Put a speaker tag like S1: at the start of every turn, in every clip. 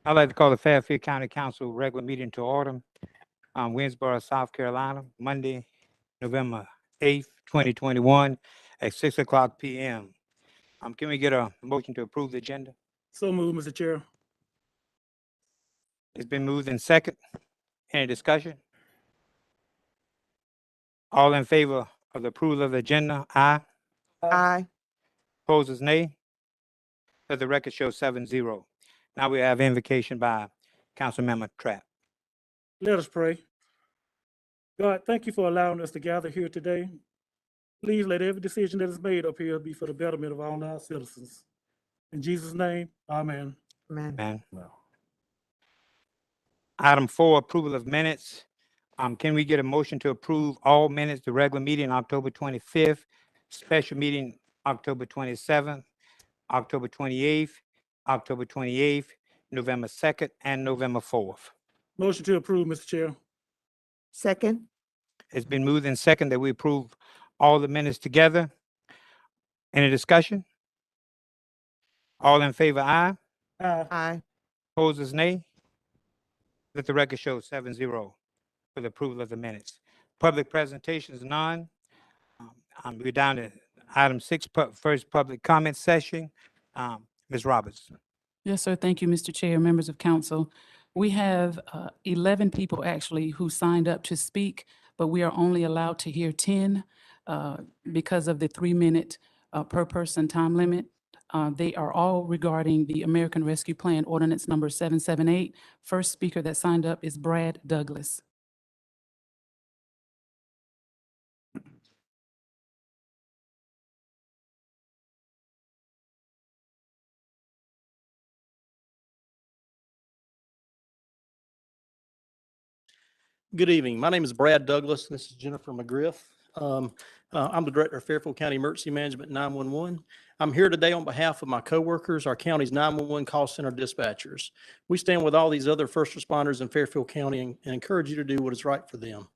S1: I'd like to call the Fairfield County Council regular meeting to order on Winsboro, South Carolina, Monday, November 8th, 2021 at 6:00 p.m. Can we get a motion to approve the agenda?
S2: So moved, Mr. Chair.
S1: It's been moved in second. Any discussion? All in favor of the approval of the agenda, aye.
S3: Aye.
S1: Opposers, nay. Let the record show 7-0. Now we have invocation by Councilmember Trapp.
S2: Let us pray. God, thank you for allowing us to gather here today. Please let every decision that is made up here be for the betterment of all our citizens. In Jesus' name, amen.
S3: Amen.
S1: Man. Item 4, approval of minutes. Can we get a motion to approve all minutes, the regular meeting October 25th, special meeting October 27th, October 28th, October 28th, November 2nd, and November 4th?
S2: Motion to approve, Mr. Chair.
S3: Second.
S1: It's been moved in second that we approve all the minutes together. Any discussion? All in favor, aye.
S2: Aye.
S3: Aye.
S1: Opposers, nay. Let the record show 7-0 for the approval of the minutes. Public presentations, none. We're down to item 6, first public comment session. Ms. Roberts.
S4: Yes, sir. Thank you, Mr. Chair, members of council. We have 11 people actually who signed up to speak, but we are only allowed to hear 10 because of the 3-minute per person time limit. They are all regarding the American Rescue Plan Ordinance number 778. First speaker that signed up is Brad Douglas.
S5: Good evening. My name is Brad Douglas. This is Jennifer McGriff. I'm the Director of Fairfield County Emergency Management 911. I'm here today on behalf of my coworkers, our county's 911 call center dispatchers. We stand with all these other first responders in Fairfield County and encourage you to do what is right for them.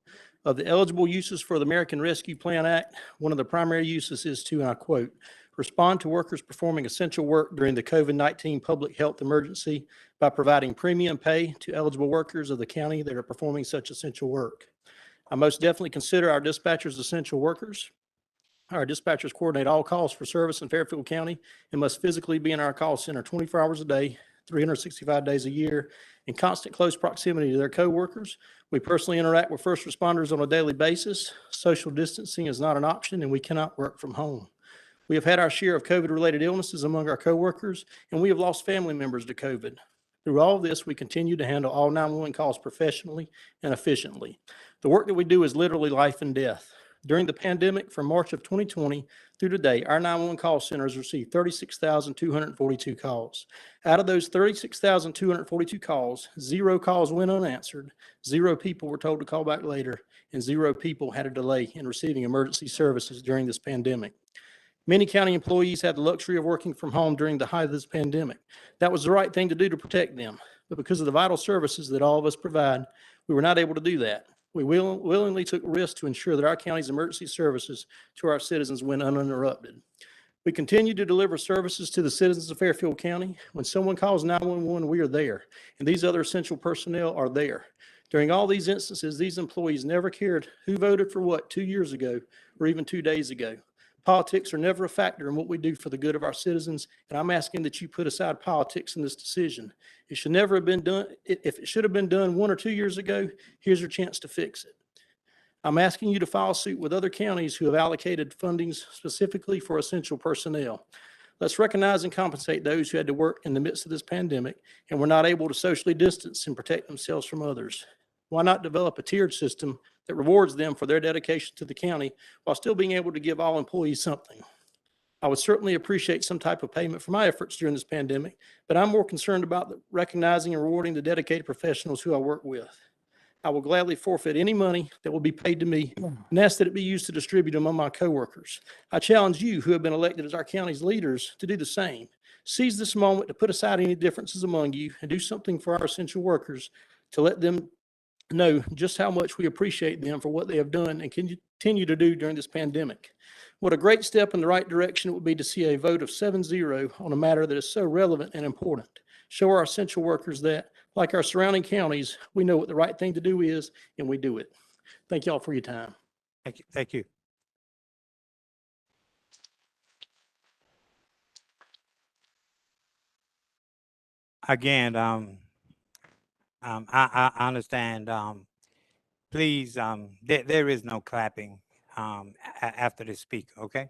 S5: Of the eligible uses for the American Rescue Plan Act, one of the primary uses is to, and I quote, respond to workers performing essential work during the COVID-19 public health emergency by providing premium pay to eligible workers of the county that are performing such essential work. I most definitely consider our dispatchers essential workers. Our dispatchers coordinate all calls for service in Fairfield County and must physically be in our call center 24 hours a day, 365 days a year, in constant close proximity to their coworkers. We personally interact with first responders on a daily basis. Social distancing is not an option, and we cannot work from home. We have had our share of COVID-related illnesses among our coworkers, and we have lost family members to COVID. Through all of this, we continue to handle all 911 calls professionally and efficiently. The work that we do is literally life and death. During the pandemic, from March of 2020 through today, our 911 call centers received 36,242 calls. Out of those 36,242 calls, 0 calls went unanswered, 0 people were told to call back later, and 0 people had a delay in receiving emergency services during this pandemic. Many county employees had the luxury of working from home during the height of this pandemic. That was the right thing to do to protect them. But because of the vital services that all of us provide, we were not able to do that. We willingly took risks to ensure that our county's emergency services to our citizens went uninterrupted. We continue to deliver services to the citizens of Fairfield County. When someone calls 911, we are there, and these other essential personnel are there. During all these instances, these employees never cared who voted for what 2 years ago or even 2 days ago. Politics are never a factor in what we do for the good of our citizens, and I'm asking that you put aside politics in this decision. It should never have been done. If it should have been done 1 or 2 years ago, here's your chance to fix it. I'm asking you to file suit with other counties who have allocated fundings specifically for essential personnel. Let's recognize and compensate those who had to work in the midst of this pandemic and were not able to socially distance and protect themselves from others. Why not develop a tiered system that rewards them for their dedication to the county while still being able to give all employees something? I would certainly appreciate some type of payment for my efforts during this pandemic, but I'm more concerned about recognizing and rewarding the dedicated professionals who I work with. I will gladly forfeit any money that will be paid to me and ask that it be used to distribute among my coworkers. I challenge you who have been elected as our county's leaders to do the same. Seize this moment to put aside any differences among you and do something for our essential workers to let them know just how much we appreciate them for what they have done and continue to do during this pandemic. What a great step in the right direction it would be to see a vote of 7-0 on a matter that is so relevant and important. show our essential workers that, like our surrounding counties, we know what the right thing to do is, and we do it. Thank y'all for your time.
S1: Thank you. Thank you. Again, I understand, please, there is no clapping, after the speaker, okay?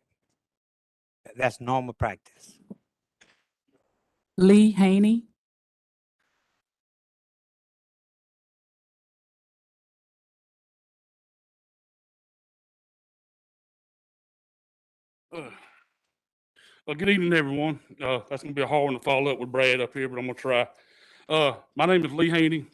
S1: That's normal practice.
S4: Lee Haney.
S6: Well, good evening, everyone. That's gonna be a hard one to follow up with Brad up here, but I'm gonna try. My name is Lee Haney,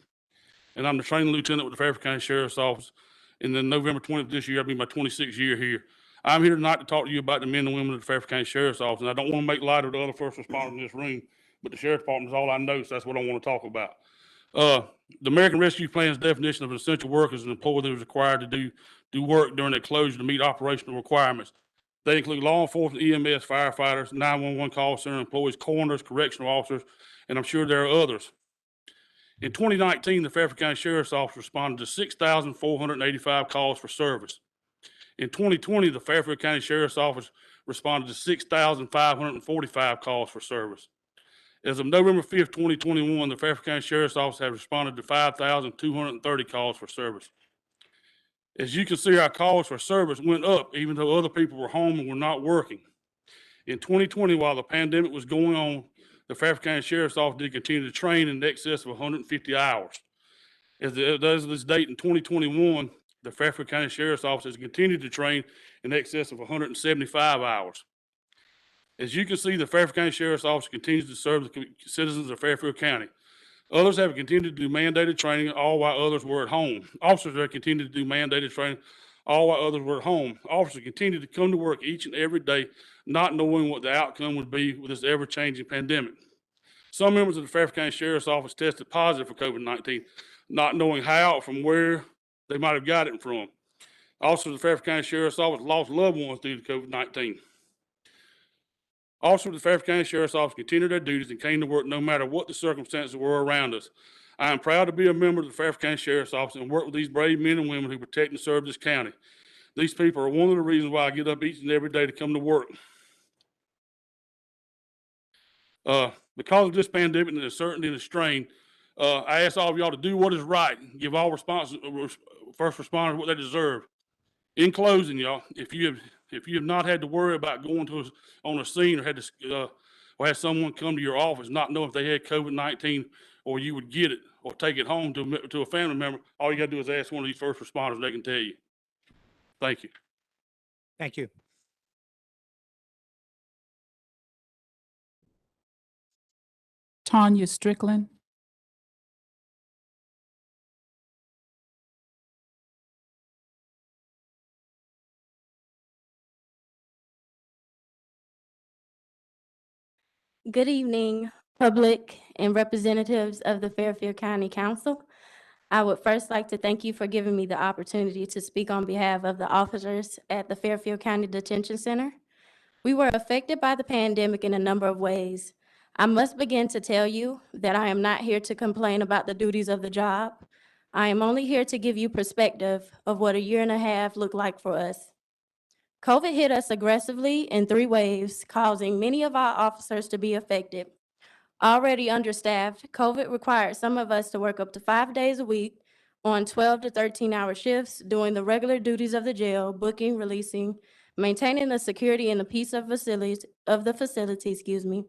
S6: and I'm the training lieutenant with the Fairfield County Sheriff's Office. And then November 20th this year, I'll be my 26th year here. I'm here tonight to talk to you about the men and women of the Fairfield County Sheriff's Office. And I don't want to make light of the other first responders in this room, but the Sheriff's Department is all I know, so that's what I want to talk about. The American Rescue Plan's definition of an essential worker is an employee that is required to do work during their closure to meet operational requirements. They include law enforcement, EMS, firefighters, 911 call center employees, coroners, correctional officers, and I'm sure there are others. In 2019, the Fairfield County Sheriff's Office responded to 6,485 calls for service. In 2020, the Fairfield County Sheriff's Office responded to 6,545 calls for service. As of November 5th, 2021, the Fairfield County Sheriff's Office has responded to 5,230 calls for service. As you can see, our calls for service went up even though other people were home and were not working. In 2020, while the pandemic was going on, the Fairfield County Sheriff's Office did continue to train in excess of 150 hours. As of this date in 2021, the Fairfield County Sheriff's Office has continued to train in excess of 175 hours. As you can see, the Fairfield County Sheriff's Office continues to serve the citizens of Fairfield County. Others have continued to do mandated training, all while others were at home. Officers have continued to do mandated training, all while others were at home. Officers continue to come to work each and every day, not knowing what the outcome would be with this ever-changing pandemic. Some members of the Fairfield County Sheriff's Office tested positive for COVID-19, not knowing how or from where they might have got it from. Officers of the Fairfield County Sheriff's Office lost loved ones due to COVID-19. Officers of the Fairfield County Sheriff's Office continued their duties and came to work no matter what the circumstances were around us. I am proud to be a member of the Fairfield County Sheriff's Office and work with these brave men and women who protect and serve this county. These people are one of the reasons why I get up each and every day to come to work. Because of this pandemic and the uncertainty and the strain, I ask all of y'all to do what is right, give all first responders what they deserve. In closing, y'all, if you have not had to worry about going on a scene or had someone come to your office not know if they had COVID-19 or you would get it or take it home to a family member, all you got to do is ask one of these first responders. They can tell you. Thank you.
S1: Thank you.
S4: Tanya Strickland.
S7: Good evening, public and representatives of the Fairfield County Council. I would first like to thank you for giving me the opportunity to speak on behalf of the officers at the Fairfield County Detention Center. We were affected by the pandemic in a number of ways. I must begin to tell you that I am not here to complain about the duties of the job. I am only here to give you perspective of what a year and a half looked like for us. COVID hit us aggressively in 3 waves, causing many of our officers to be affected. Already understaffed, COVID required some of us to work up to 5 days a week on 12 to 13-hour shifts, doing the regular duties of the jail, booking, releasing, maintaining the security and the peace of the facility,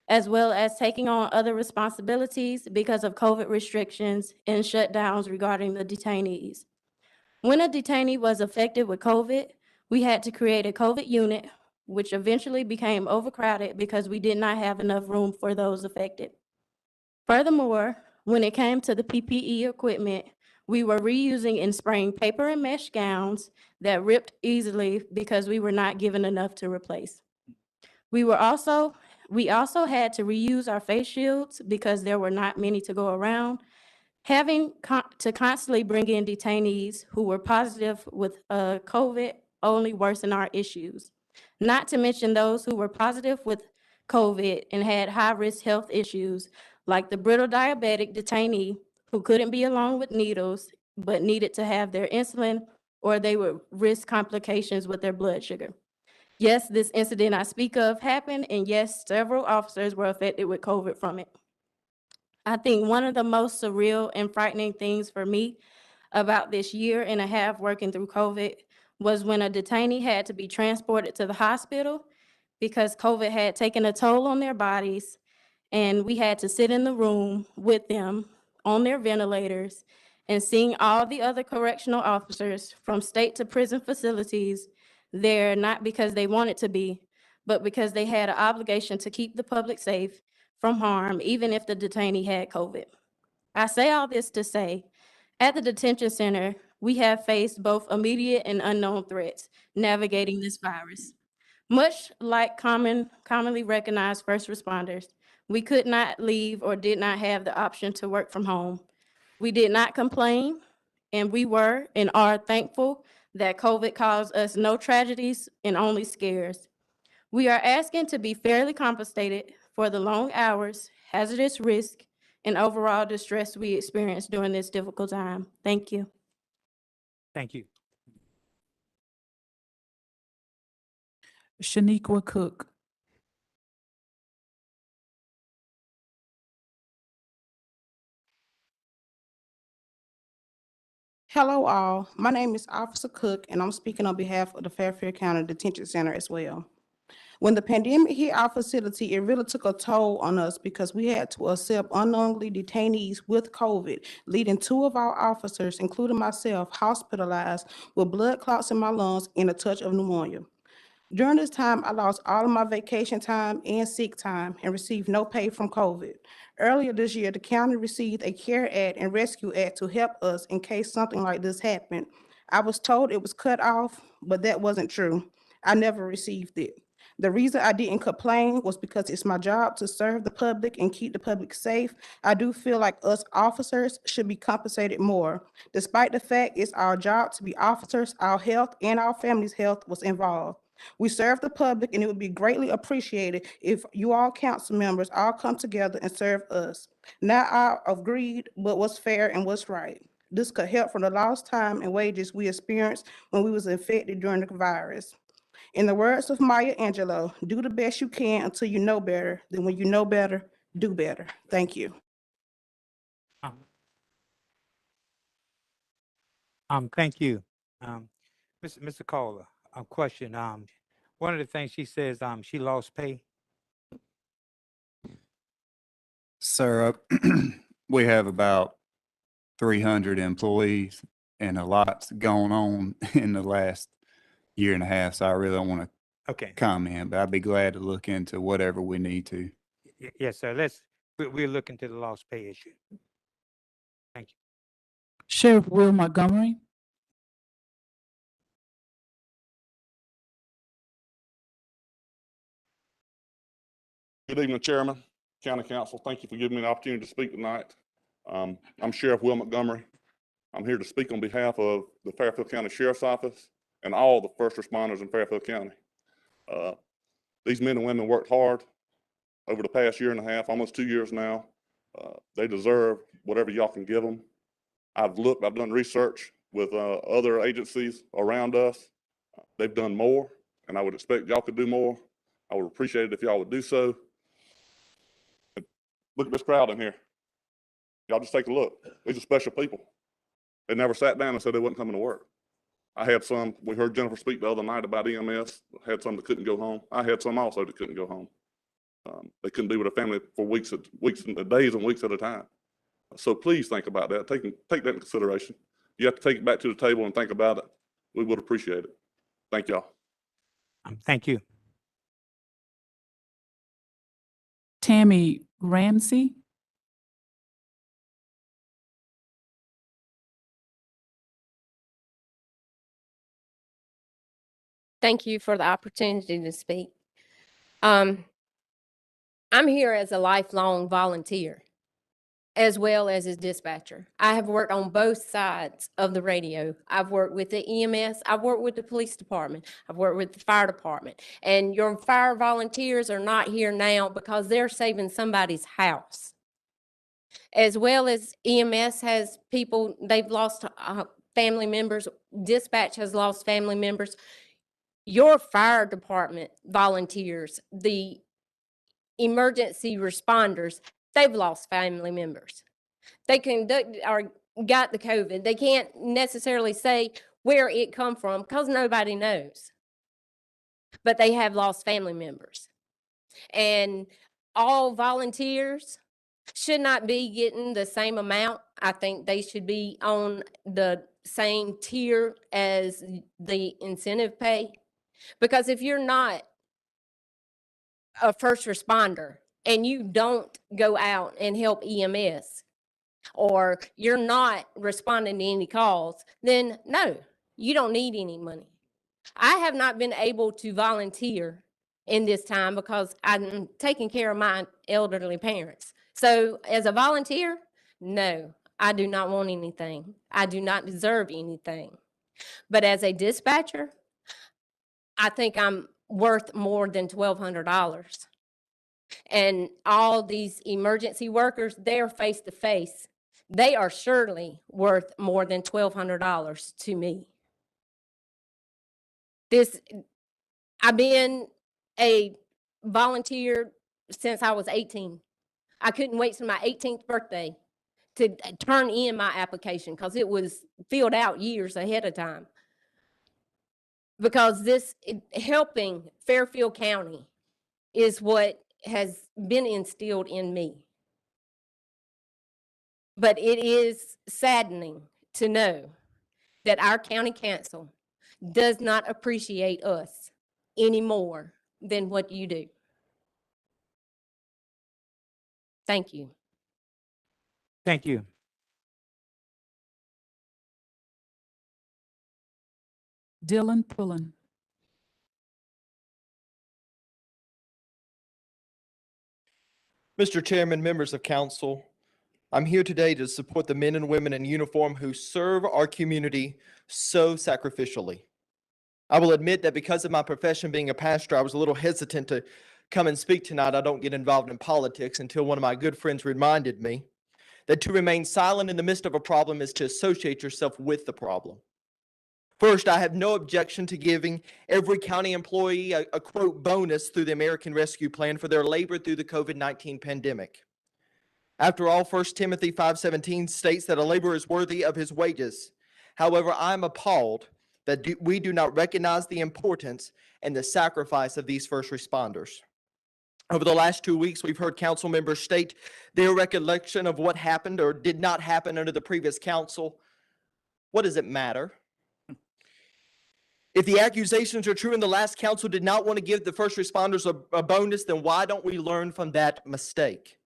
S7: as well as taking on other responsibilities because of COVID restrictions and shutdowns regarding the detainees. When a detainee was affected with COVID, we had to create a COVID unit, which eventually became overcrowded because we did not have enough room for those affected. Furthermore, when it came to the PPE equipment, we were reusing and spraying paper and mesh gowns that ripped easily because we were not given enough to replace. We also had to reuse our face shields because there were not many to go around. Having to constantly bring in detainees who were positive with COVID only worsened our issues. Not to mention those who were positive with COVID and had high-risk health issues like the brittle diabetic detainee who couldn't be alone with needles but needed to have their insulin, or they would risk complications with their blood sugar. Yes, this incident I speak of happened, and yes, several officers were affected with COVID from it. I think one of the most surreal and frightening things for me about this year and a half working through COVID was when a detainee had to be transported to the hospital because COVID had taken a toll on their bodies, and we had to sit in the room with them on their ventilators and seeing all the other correctional officers from state to prison facilities there, not because they wanted to be, but because they had an obligation to keep the public safe from harm, even if the detainee had COVID. I say all this to say, at the detention center, we have faced both immediate and unknown threats navigating this virus. Much like commonly recognized first responders, we could not leave or did not have the option to work from home. We did not complain, and we were and are thankful that COVID caused us no tragedies and only scares. We are asking to be fairly compensated for the long hours, hazardous risk, and overall distress we experienced during this difficult time. Thank you.
S1: Thank you.
S4: Shaniqua Cook.
S8: Hello all, my name is Officer Cook and I'm speaking on behalf of the Fairfield County Detention Center as well. When the pandemic hit our facility, it really took a toll on us because we had to accept unknowingly detainees with COVID, leading 2 of our officers, including myself, hospitalized with blood clots in my lungs and a touch of pneumonia. During this time, I lost all of my vacation time and sick time and received no pay from COVID. Earlier this year, the county received a CARE Act and Rescue Act to help us in case something like this happened. I was told it was cut off, but that wasn't true. I never received it. The reason I didn't complain was because it's my job to serve the public and keep the public safe. I do feel like us officers should be compensated more. Despite the fact it's our job to be officers, our health and our family's health was involved. We serve the public, and it would be greatly appreciated if you all council members all come together and serve us. Not out of greed, but what's fair and what's right. This could help from the lost time and wages we experienced when we was infected during the virus. In the words of Maya Angelou, do the best you can until you know better. Then when you know better, do better. Thank you.
S1: Thank you. Mr. Caller, a question. One of the things she says, she lost pay.
S9: Sir, we have about 300 employees and a lot's gone on in the last year and a half, so I really don't want to
S1: Okay.
S9: comment, but I'd be glad to look into whatever we need to.
S1: Yes, sir. We'll look into the lost pay issue. Thank you.
S4: Sheriff Will Montgomery.
S10: Good evening, Chairman, County Council. Thank you for giving me the opportunity to speak tonight. I'm Sheriff Will Montgomery. I'm here to speak on behalf of the Fairfield County Sheriff's Office and all the first responders in Fairfield County. These men and women worked hard over the past year and a half, almost 2 years now. They deserve whatever y'all can give them. I've done research with other agencies around us. They've done more, and I would expect y'all could do more. I would appreciate it if y'all would do so. Look at this crowd in here. Y'all just take a look. These are special people. They never sat down and said they wasn't coming to work. I had some, we heard Jennifer speak the other night about EMS. I had some that couldn't go home. I had some also that couldn't go home. They couldn't be with their family for days and weeks at a time. So please think about that. Take that into consideration. You have to take it back to the table and think about it. We would appreciate it. Thank y'all.
S1: Thank you.
S4: Tammy Ramsey.
S11: Thank you for the opportunity to speak. I'm here as a lifelong volunteer, as well as a dispatcher. I have worked on both sides of the radio. I've worked with the EMS, I've worked with the police department, I've worked with the fire department. And your fire volunteers are not here now because they're saving somebody's house. as well as EMS has people, they've lost family members, dispatch has lost family members. Your fire department volunteers, the emergency responders, they've lost family members. They got the COVID. They can't necessarily say where it come from because nobody knows. But they have lost family members. And all volunteers should not be getting the same amount. I think they should be on the same tier as the incentive pay. Because if you're not a first responder and you don't go out and help EMS, or you're not responding to any calls, then no, you don't need any money. I have not been able to volunteer in this time because I'm taking care of my elderly parents. So as a volunteer, no, I do not want anything. I do not deserve anything. But as a dispatcher, I think I'm worth more than $1,200. And all these emergency workers, they're face to face. They are surely worth more than $1,200 to me. I've been a volunteer since I was 18. I couldn't wait till my 18th birthday to turn in my application because it was filled out years ahead of time. Because helping Fairfield County is what has been instilled in me. But it is saddening to know that our county council does not appreciate us any more than what you do. Thank you.
S1: Thank you.
S4: Dylan Pullen.
S12: Mr. Chairman, members of council, I'm here today to support the men and women in uniform who serve our community so sacrificially. I will admit that because of my profession being a pastor, I was a little hesitant to come and speak tonight. I don't get involved in politics until one of my good friends reminded me that to remain silent in the midst of a problem is to associate yourself with the problem. First, I have no objection to giving every county employee a quote bonus through the American Rescue Plan for their labor through the COVID-19 pandemic. After all, 1 Timothy 5:17 states that a laborer is worthy of his wages. However, I'm appalled that we do not recognize the importance and the sacrifice of these first responders. Over the last 2 weeks, we've heard council members state their recollection of what happened or did not happen under the previous council. What does it matter? If the accusations are true and the last council did not want to give the first responders a bonus, then why don't we learn from that mistake?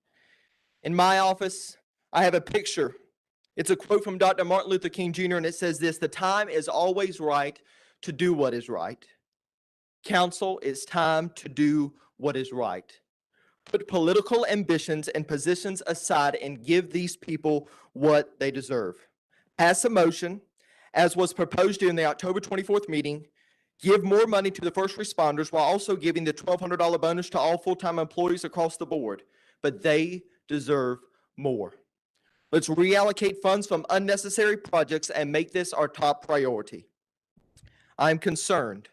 S12: In my office, I have a picture. It's a quote from Dr. Martin Luther King Jr., and it says this: "The time is always right to do what is right." Council, it's time to do what is right. Put political ambitions and positions aside and give these people what they deserve. Pass a motion, as was proposed during the October 24th meeting, give more money to the first responders while also giving the $1,200 bonus to all full-time employees across the board. But they deserve more. Let's reallocate funds from unnecessary projects and make this our top priority. I'm concerned.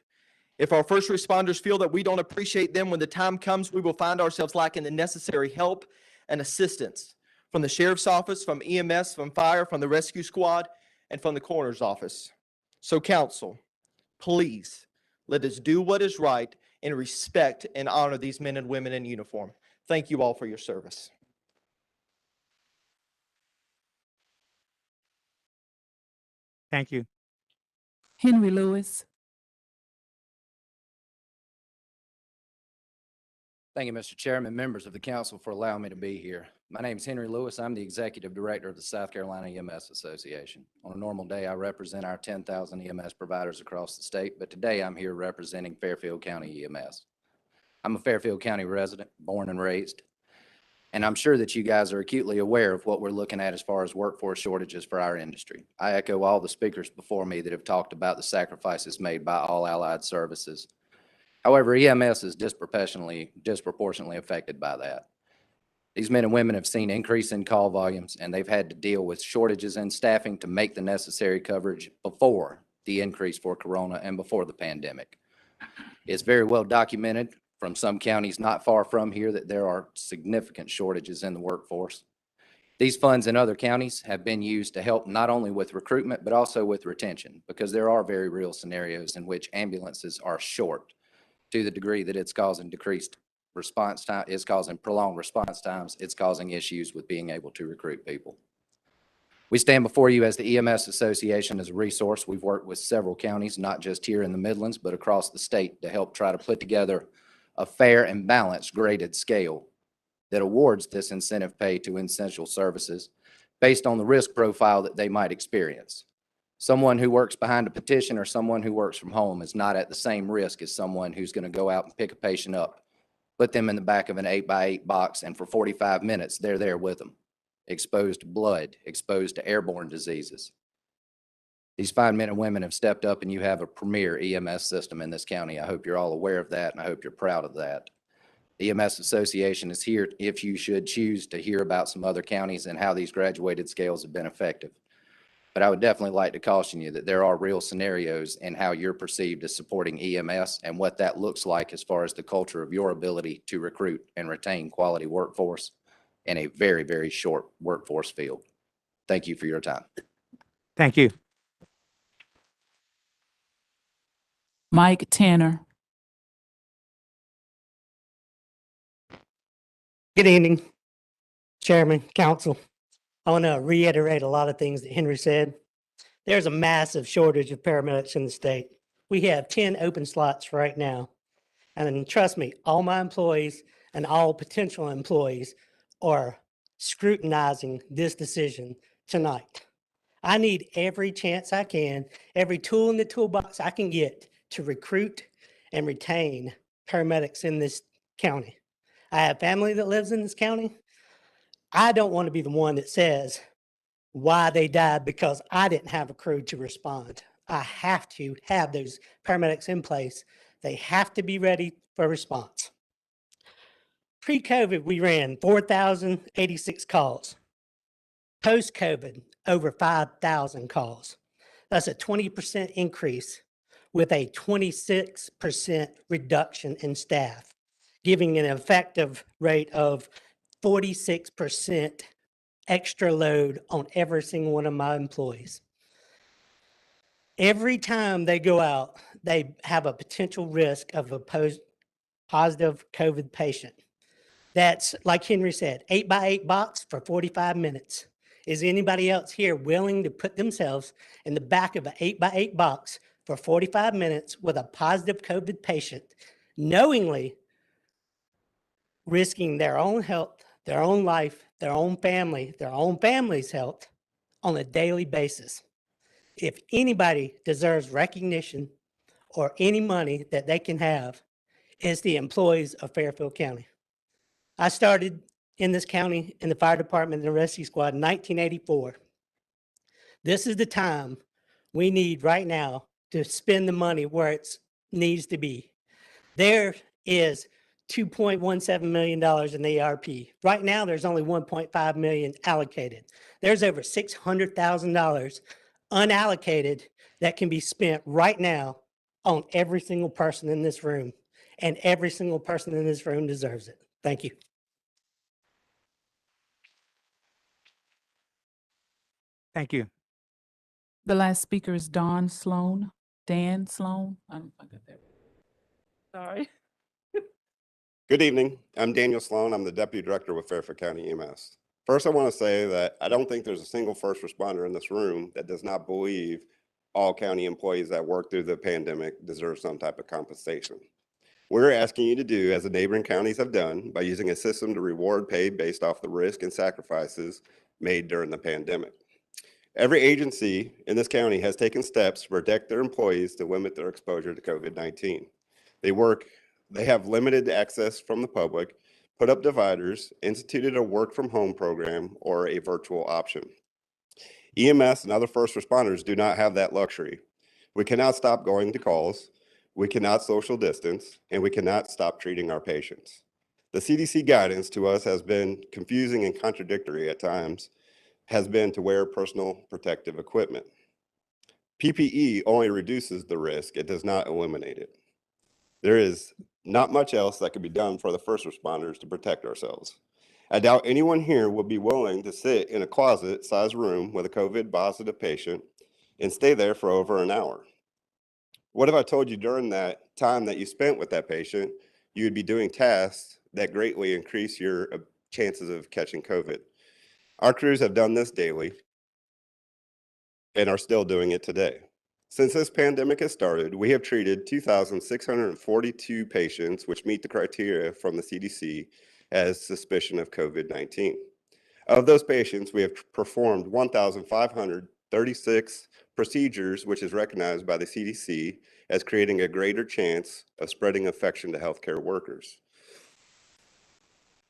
S12: If our first responders feel that we don't appreciate them when the time comes, we will find ourselves lacking the necessary help and assistance from the sheriff's office, from EMS, from fire, from the rescue squad, and from the coroner's office. So council, please let us do what is right and respect and honor these men and women in uniform. Thank you all for your service.
S1: Thank you.
S4: Henry Lewis.
S13: Thank you, Mr. Chairman, members of the council, for allowing me to be here. My name is Henry Lewis. I'm the executive director of the South Carolina EMS Association. On a normal day, I represent our 10,000 EMS providers across the state, but today I'm here representing Fairfield County EMS. I'm a Fairfield County resident, born and raised, and I'm sure that you guys are acutely aware of what we're looking at as far as workforce shortages for our industry. I echo all the speakers before me that have talked about the sacrifices made by all allied services. However, EMS is disproportionately affected by that. These men and women have seen increase in call volumes, and they've had to deal with shortages in staffing to make the necessary coverage before the increase for Corona and before the pandemic. It's very well documented from some counties not far from here that there are significant shortages in the workforce. These funds in other counties have been used to help not only with recruitment, but also with retention, because there are very real scenarios in which ambulances are short to the degree that it's causing decreased response time, it's causing prolonged response times, it's causing issues with being able to recruit people. We stand before you as the EMS Association as a resource. We've worked with several counties, not just here in the Midlands, but across the state to help try to put together a fair and balanced graded scale that awards this incentive pay to essential services based on the risk profile that they might experience. Someone who works behind a petition or someone who works from home is not at the same risk as someone who's going to go out and pick a patient up, put them in the back of an 8x8 box, and for 45 minutes, they're there with them, exposed to blood, exposed to airborne diseases. These fine men and women have stepped up, and you have a premier EMS system in this county. I hope you're all aware of that, and I hope you're proud of that. The EMS Association is here if you should choose to hear about some other counties and how these graduated scales have been effective. But I would definitely like to caution you that there are real scenarios in how you're perceived as supporting EMS and what that looks like as far as the culture of your ability to recruit and retain quality workforce in a very, very short workforce field. Thank you for your time.
S1: Thank you.
S4: Mike Tanner.
S14: Good evening, Chairman, Council. I want to reiterate a lot of things that Henry said. There's a massive shortage of paramedics in the state. We have 10 open slots right now. And trust me, all my employees and all potential employees are scrutinizing this decision tonight. I need every chance I can, every tool in the toolbox I can get to recruit and retain paramedics in this county. I have family that lives in this county. I don't want to be the one that says why they died because I didn't have a crew to respond. I have to have those paramedics in place. They have to be ready for response. Pre-COVID, we ran 4,086 calls. Post-COVID, over 5,000 calls. That's a 20% increase with a 26% reduction in staff, giving an effective rate of 46% extra load on every single one of my employees. Every time they go out, they have a potential risk of a positive COVID patient. That's, like Henry said, 8x8 box for 45 minutes. Is anybody else here willing to put themselves in the back of an 8x8 box for 45 minutes with a positive COVID patient, knowingly risking their own health, their own life, their own family, their own family's health on a daily basis? If anybody deserves recognition or any money that they can have, it's the employees of Fairfield County. I started in this county in the fire department and the rescue squad in 1984. This is the time we need right now to spend the money where it needs to be. There is $2.17 million in the ARP. Right now, there's only $1.5 million allocated. There's over $600,000 unallocated that can be spent right now on every single person in this room, and every single person in this room deserves it. Thank you.
S1: Thank you.
S4: The last speaker is Dan Sloan. I don't know if I got that. Sorry.
S15: Good evening. I'm Daniel Sloan. I'm the Deputy Director with Fairfield County EMS. First, I want to say that I don't think there's a single first responder in this room that does not believe all county employees that work through the pandemic deserve some type of compensation. We're asking you to do as the neighboring counties have done by using a system to reward pay based off the risk and sacrifices made during the pandemic. Every agency in this county has taken steps to protect their employees to limit their exposure to COVID-19. They have limited access from the public, put up dividers, instituted a work from home program, or a virtual option. EMS and other first responders do not have that luxury. We cannot stop going to calls, we cannot social distance, and we cannot stop treating our patients. The CDC guidance to us has been confusing and contradictory at times, has been to wear personal protective equipment. PPE only reduces the risk, it does not eliminate it. There is not much else that can be done for the first responders to protect ourselves. I doubt anyone here would be willing to sit in a closet-sized room with a COVID positive patient and stay there for over an hour. What if I told you during that time that you spent with that patient, you would be doing tasks that greatly increase your chances of catching COVID? Our crews have done this daily and are still doing it today. Since this pandemic has started, we have treated 2,642 patients, which meet the criteria from the CDC as suspicion of COVID-19. Of those patients, we have performed 1,536 procedures, which is recognized by the CDC as creating a greater chance of spreading infection to healthcare workers.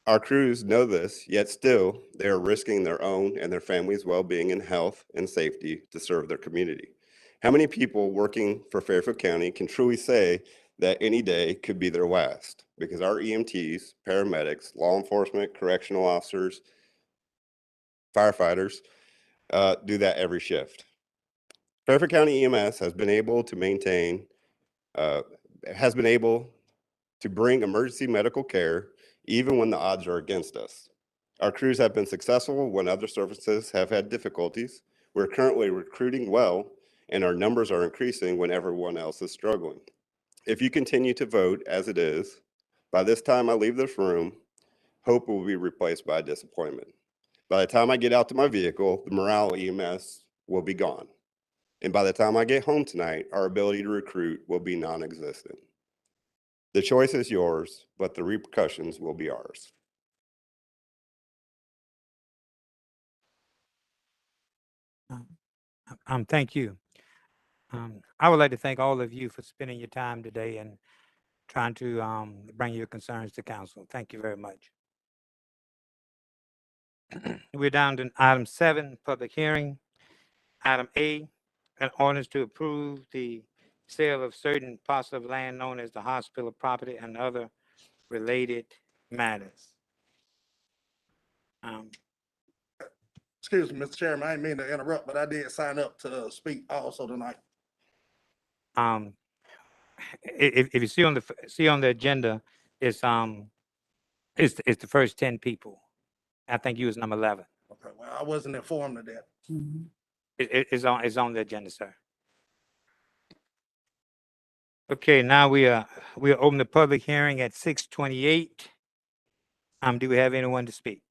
S15: Our crews know this, yet still they are risking their own and their families' well-being and health and safety to serve their community. How many people working for Fairfield County can truly say that any day could be their last? Because our EMTs, paramedics, law enforcement, correctional officers, firefighters do that every shift. Fairfield County EMS has been able to maintain, to bring emergency medical care even when the odds are against us. Our crews have been successful when other services have had difficulties. We're currently recruiting well, and our numbers are increasing when everyone else is struggling. If you continue to vote as it is, by this time I leave this room, hope will be replaced by disappointment. By the time I get out to my vehicle, the morale EMS will be gone. And by the time I get home tonight, our ability to recruit will be non-existent. The choice is yours, but the repercussions will be ours.
S1: Thank you. I would like to thank all of you for spending your time today and trying to bring your concerns to council. Thank you very much. We're down to item 7, public hearing. Item A, an ordinance to approve the sale of certain parcel of land known as the hospital property and other related matters.
S16: Excuse me, Mr. Chairman, I didn't mean to interrupt, but I did sign up to speak also tonight.
S1: If you see on the agenda, it's the first 10 people. I think you was number 11.
S16: Okay, well, I wasn't informed of that.
S1: It's on the agenda, sir. Okay, now we'll open the public hearing at 6:28. Do we have anyone to speak?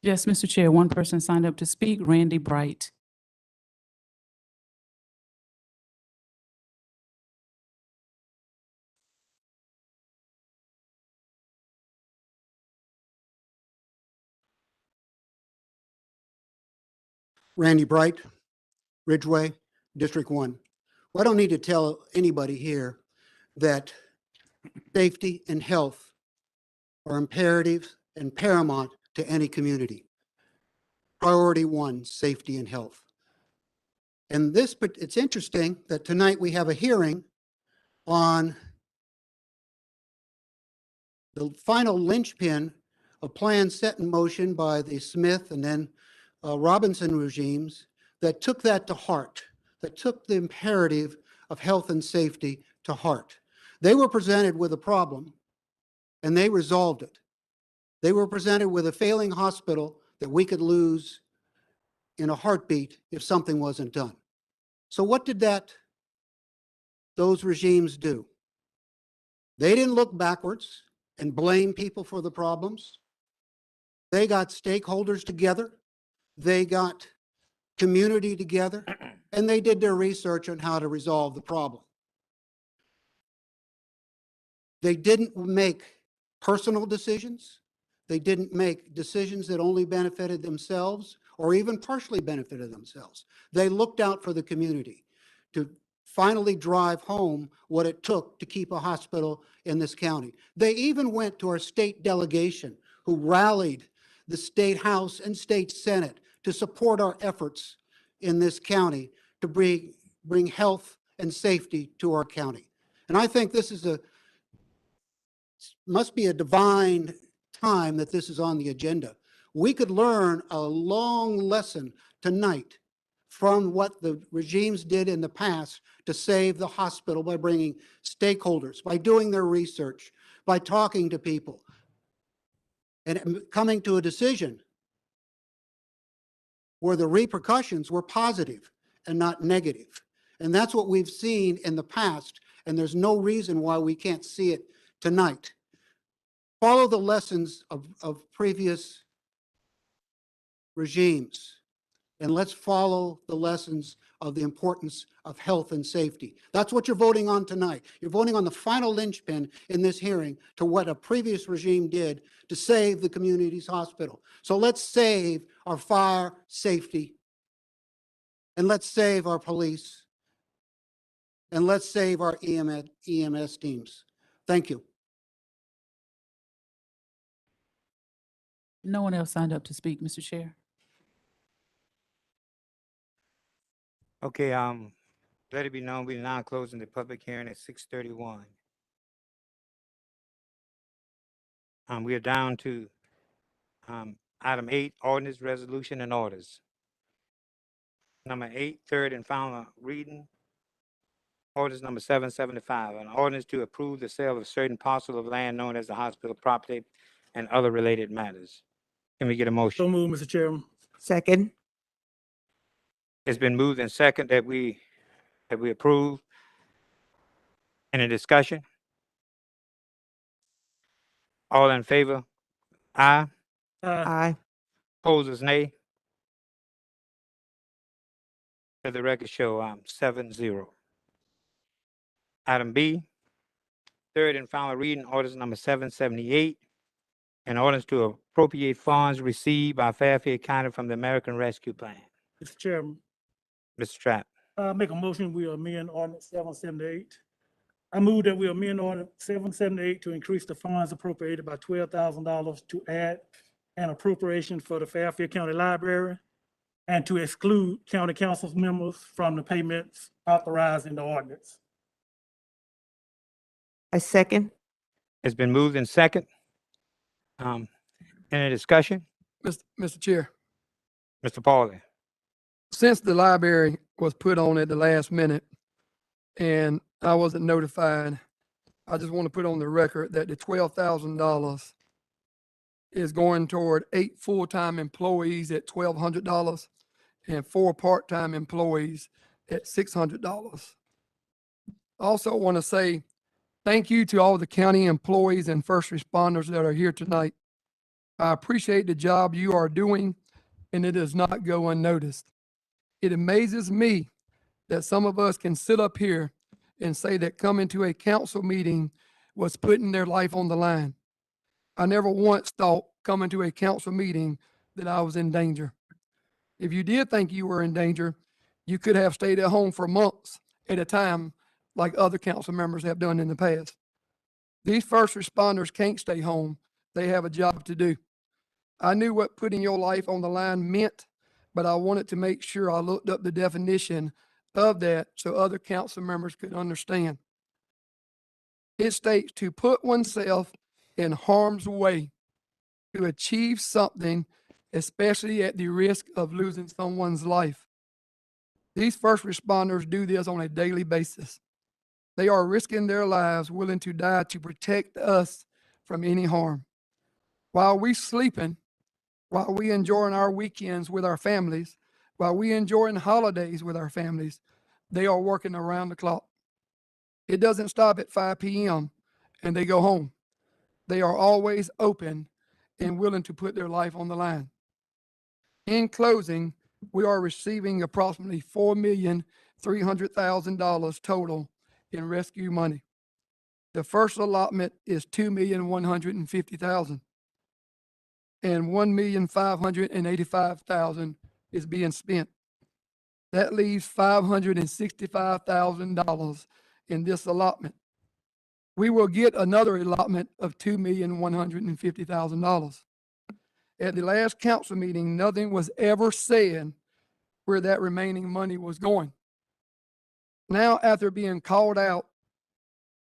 S4: Yes, Mr. Chair, one person signed up to speak, Randy Bright.
S17: Randy Bright, Ridgeway, District 1. Well, I don't need to tell anybody here that safety and health are imperative and paramount to any community. Priority 1, safety and health. And it's interesting that tonight we have a hearing on the final linchpin of plans set in motion by the Smith and then Robinson regimes that took that to heart, that took the imperative of health and safety to heart. They were presented with a problem and they resolved it. They were presented with a failing hospital that we could lose in a heartbeat if something wasn't done. So what did those regimes do? They didn't look backwards and blame people for the problems. They got stakeholders together. They got community together, and they did their research on how to resolve the problem. They didn't make personal decisions. They didn't make decisions that only benefited themselves or even partially benefited themselves. They looked out for the community to finally drive home what it took to keep a hospital in this county. They even went to our state delegation, who rallied the state house and state senate to support our efforts in this county to bring health and safety to our county. And I think this is must be a divine time that this is on the agenda. We could learn a long lesson tonight from what the regimes did in the past to save the hospital by bringing stakeholders, by doing their research, by talking to people, and coming to a decision where the repercussions were positive and not negative. And that's what we've seen in the past, and there's no reason why we can't see it tonight. Follow the lessons of previous regimes, and let's follow the lessons of the importance of health and safety. That's what you're voting on tonight. You're voting on the final linchpin in this hearing to what a previous regime did to save the community's hospital. So let's save our fire safety, and let's save our police, and let's save our EMS teams. Thank you.
S4: No one else signed up to speak, Mr. Chair.
S1: Okay, let it be known, we are now closing the public hearing at 6:31. We are down to, item 8, ordinance, resolution, and orders. Number 8, third and final reading. Ordinance number 775, an ordinance to approve the sale of certain parcel of land known as the hospital property and other related matters. Can we get a
S2: So
S1: motion?
S2: move, Mr. Chairman.
S3: Second.
S1: It's been moved and second that we approve. Any discussion? All in favor? Aye.
S3: Aye.
S1: Opposers, nay. Let the record show, 7-0. Item B, third and final reading, orders number 778, an ordinance to appropriate funds received by Fairfield County from the American Rescue Plan.
S2: Mr. Chairman,
S1: Mr. Trapp,
S2: make a motion, we amend ordinance 778. I move that we amend ordinance 778 to increase the funds appropriated by $12,000 to add an appropriation for the Fairfield County Library and to exclude county council members from the payments authorized in the ordinance.
S3: I second.
S1: it's been moved and second. Any discussion?
S18: Mr. Chair,
S1: Mr. Pauly,
S18: since the library was put on at the last minute and I wasn't notified, I just want to put on the record that the $12,000 is going toward 8 full-time employees at $1,200 and 4 part-time employees at $600. Also want to say thank you to all the county employees and first responders that are here tonight. I appreciate the job you are doing, and it does not go unnoticed. It amazes me that some of us can sit up here and say that coming to a council meeting was putting their life on the line. I never once thought coming to a council meeting that I was in danger. If you did think you were in danger, you could have stayed at home for months at a time like other council members have done in the past. These first responders can't stay home. They have a job to do. I knew what putting your life on the line meant, but I wanted to make sure I looked up the definition of that so other council members could understand. It states to put oneself in harm's way to achieve something, especially at the risk of losing someone's life. These first responders do this on a daily basis. They are risking their lives, willing to die to protect us from any harm. While we sleeping, while we enjoying our weekends with our families, while we enjoying holidays with our families, they are working around the clock. It doesn't stop at 5 p.m. and they go home. They are always open and willing to put their life on the line. In closing, we are receiving approximately $4,300,000 total in rescue money. The first allotment is $2,150,000 and $1,585,000 is being spent. That leaves $565,000 in this allotment. We will get another allotment of $2,150,000. At the last council meeting, nothing was ever said where that remaining money was going. Now, after being called out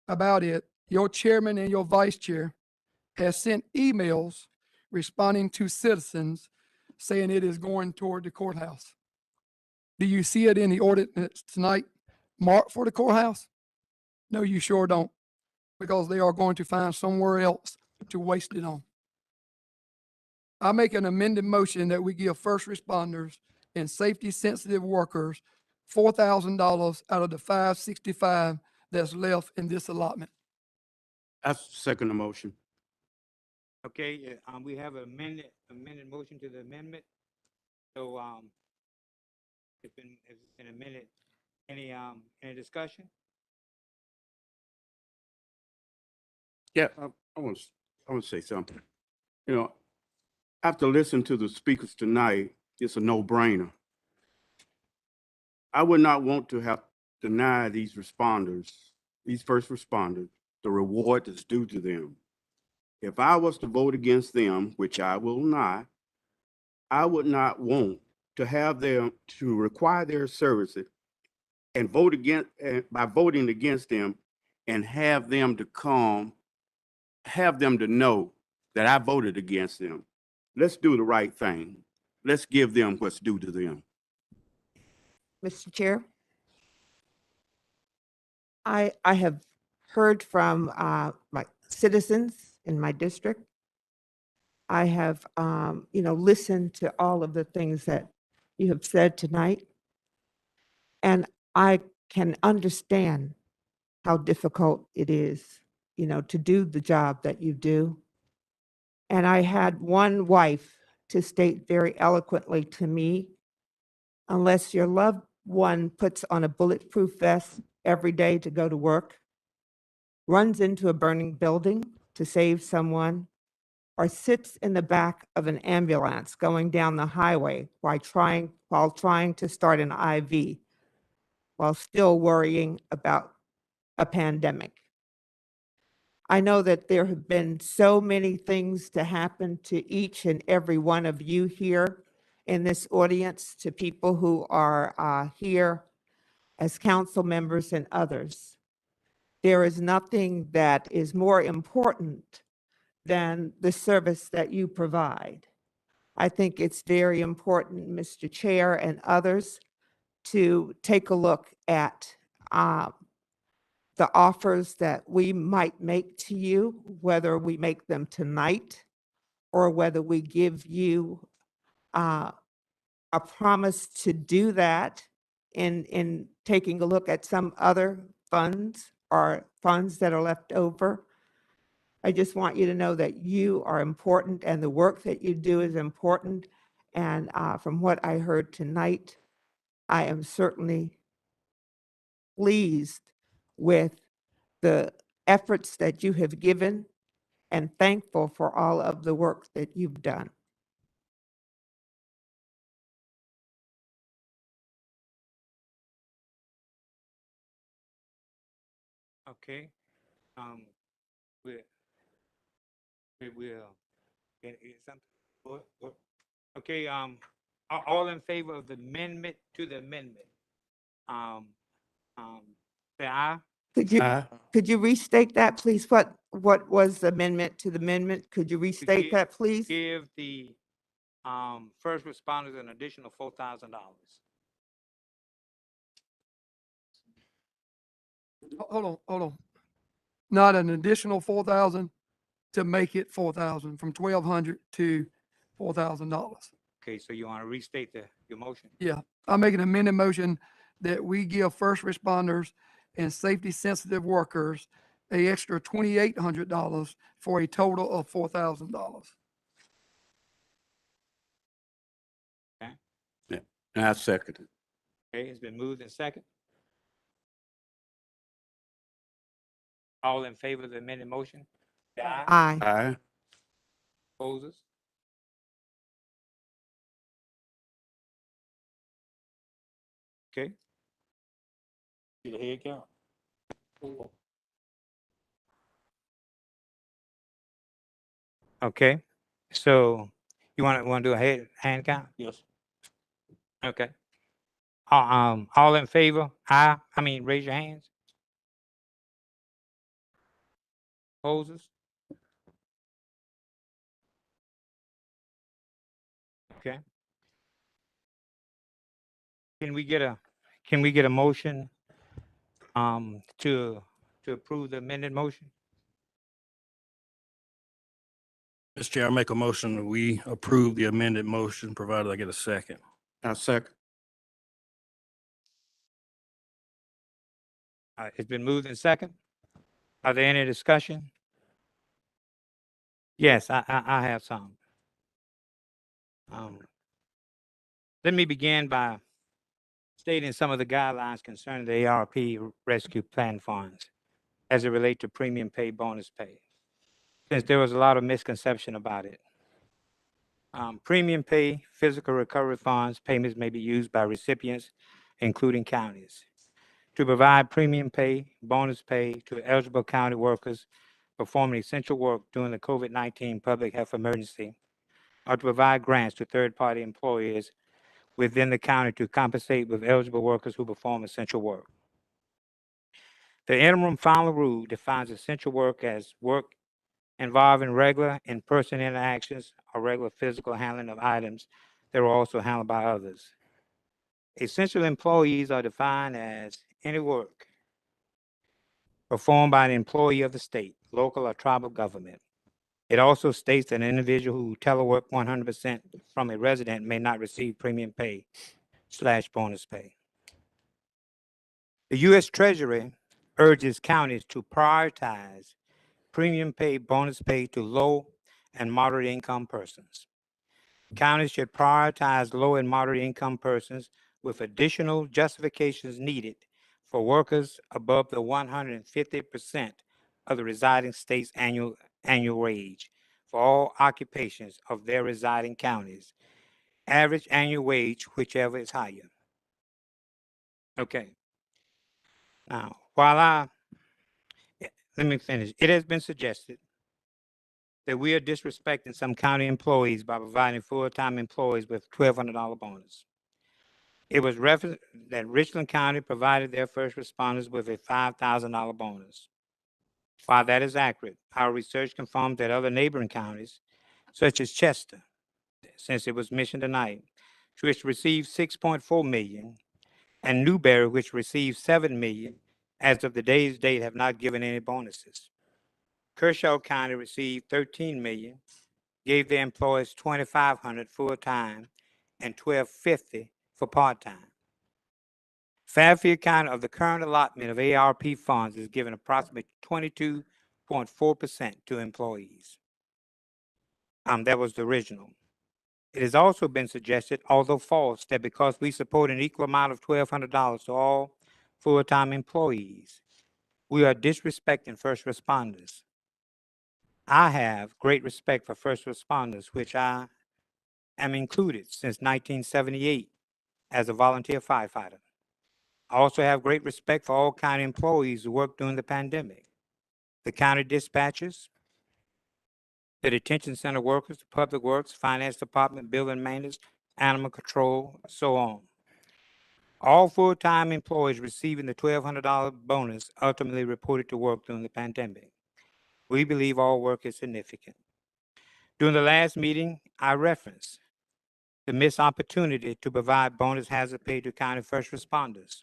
S18: about it, your chairman and your vice chair has sent emails responding to citizens saying it is going toward the courthouse. Do you see it in the ordinance tonight marked for the courthouse? No, you sure don't, because they are going to find somewhere else to waste it on. I make an amended motion that we give first responders and safety-sensitive workers $4,000 out of the $565 that's left in this allotment.
S6: I second the motion.
S1: Okay, we have an amended motion to the amendment. So, it's been amended. Any discussion?
S6: Yeah, I want to say something. You know, after listening to the speakers tonight, it's a no-brainer. I would not want to have deny these responders, these first responders, the reward that's due to them. If I was to vote against them, which I will not, I would not want to have them to require their services and vote against, by voting against them, and have them to know that I voted against them. Let's do the right thing. Let's give them what's due to them.
S3: Mr. Chair, I have heard from my citizens in my district. I have, listened to all of the things that you have said tonight. And I can understand how difficult it is, to do the job that you do. And I had one wife to state very eloquently to me, unless your loved one puts on a bulletproof vest every day to go to work, runs into a burning building to save someone, or sits in the back of an ambulance going down the highway while trying to start an IV, while still worrying about a pandemic. I know that there have been so many things to happen to each and every one of you here in this audience, to people who are here as council members and others. There is nothing that is more important than the service that you provide. I think it's very important, Mr. Chair and others, to take a look at the offers that we might make to you, whether we make them tonight or whether we give you a promise to do that in taking a look at some other funds or funds that are left over. I just want you to know that you are important and the work that you do is important. And from what I heard tonight, I am certainly pleased with the efforts that you have given and thankful for all of the work that you've done.
S1: Okay, we will get something. Okay, all in favor of the amendment to the amendment? Say aye.
S6: Aye.
S3: Could you restate that, please? What was the amendment to the amendment? Could you restate that, please?
S1: Give the first responders an additional $4,000.
S18: Hold on. Not an additional 4,000 to make it 4,000, from 1,200 to $4,000.
S1: Okay, so you want to restate your motion?
S18: Yeah, I make an amended motion that we give first responders and safety-sensitive workers an extra $2,800 for a total of $4,000.
S6: Yeah, and I second it.
S1: Okay, it's been moved and second. All in favor of the amended motion? Say aye.
S3: Aye.
S6: Aye.
S1: Opposes? Okay.
S5: See the head count?
S1: Okay, so you want to do a hand count?
S5: Yes.
S1: Okay. All in favor? Aye. Raise your hands. Opposes? Okay. Can we get a motion to approve the amended motion?
S6: Mr. Chair, I make a motion that we approve the amended motion, provided I get a second.
S16: second.
S1: It's been moved in second. Are there any discussion? Yes, I have some. Let me begin by stating some of the guidelines concerning the ARP Rescue Plan funds as it relates to premium pay, bonus pay, since there was a lot of misconception about it. Premium pay, physical recovery funds, payments may be used by recipients, including counties, to provide premium pay, bonus pay to eligible county workers performing essential work during the COVID-19 public health emergency, or to provide grants to third-party employers within the county to compensate with eligible workers who perform essential work. The interim final rule defines essential work as work involving regular in-person interactions or regular physical handling of items that are also handled by others. Essential employees are defined as any work performed by an employee of the state, local, or tribal government. It also states that an individual who telework 100% from a resident may not receive premium pay / bonus pay. The U.S. Treasury urges counties to prioritize premium pay, bonus pay to low and moderate income persons. Counties should prioritize low and moderate income persons with additional justifications needed for workers above the 150% of the residing state's annual wage for all occupations of their residing counties, average annual wage, whichever is higher. Okay. Now, let me finish. It has been suggested that we are disrespecting some county employees by providing full-time employees with $1,200 bonus. It was referenced that Richland County provided their first responders with a $5,000 bonus. While that is accurate, our research confirmed that other neighboring counties, such as Chester, since it was mentioned tonight, which received $6.4 million, and Newberry, which received $7 million, as of today's date, have not given any bonuses. Kershaw County received $13 million, gave their employees $2,500 full-time and $1,250 for part-time. Fairfield County, of the current allotment of ARP funds, is given approximately 22.4% to employees. That was the original. It has also been suggested, although false, that because we support an equal amount of $1,200 to all full-time employees, we are disrespecting first responders. I have great respect for first responders, which I am included since 1978 as a volunteer firefighter. I also have great respect for all county employees who worked during the pandemic. The county dispatchers, the detention center workers, the public works, finance department, building maintenance, animal control, so on. All full-time employees receiving the $1,200 bonus ultimately reported to work during the pandemic. We believe all work is significant. During the last meeting, I referenced the missed opportunity to provide bonus hazard pay to county first responders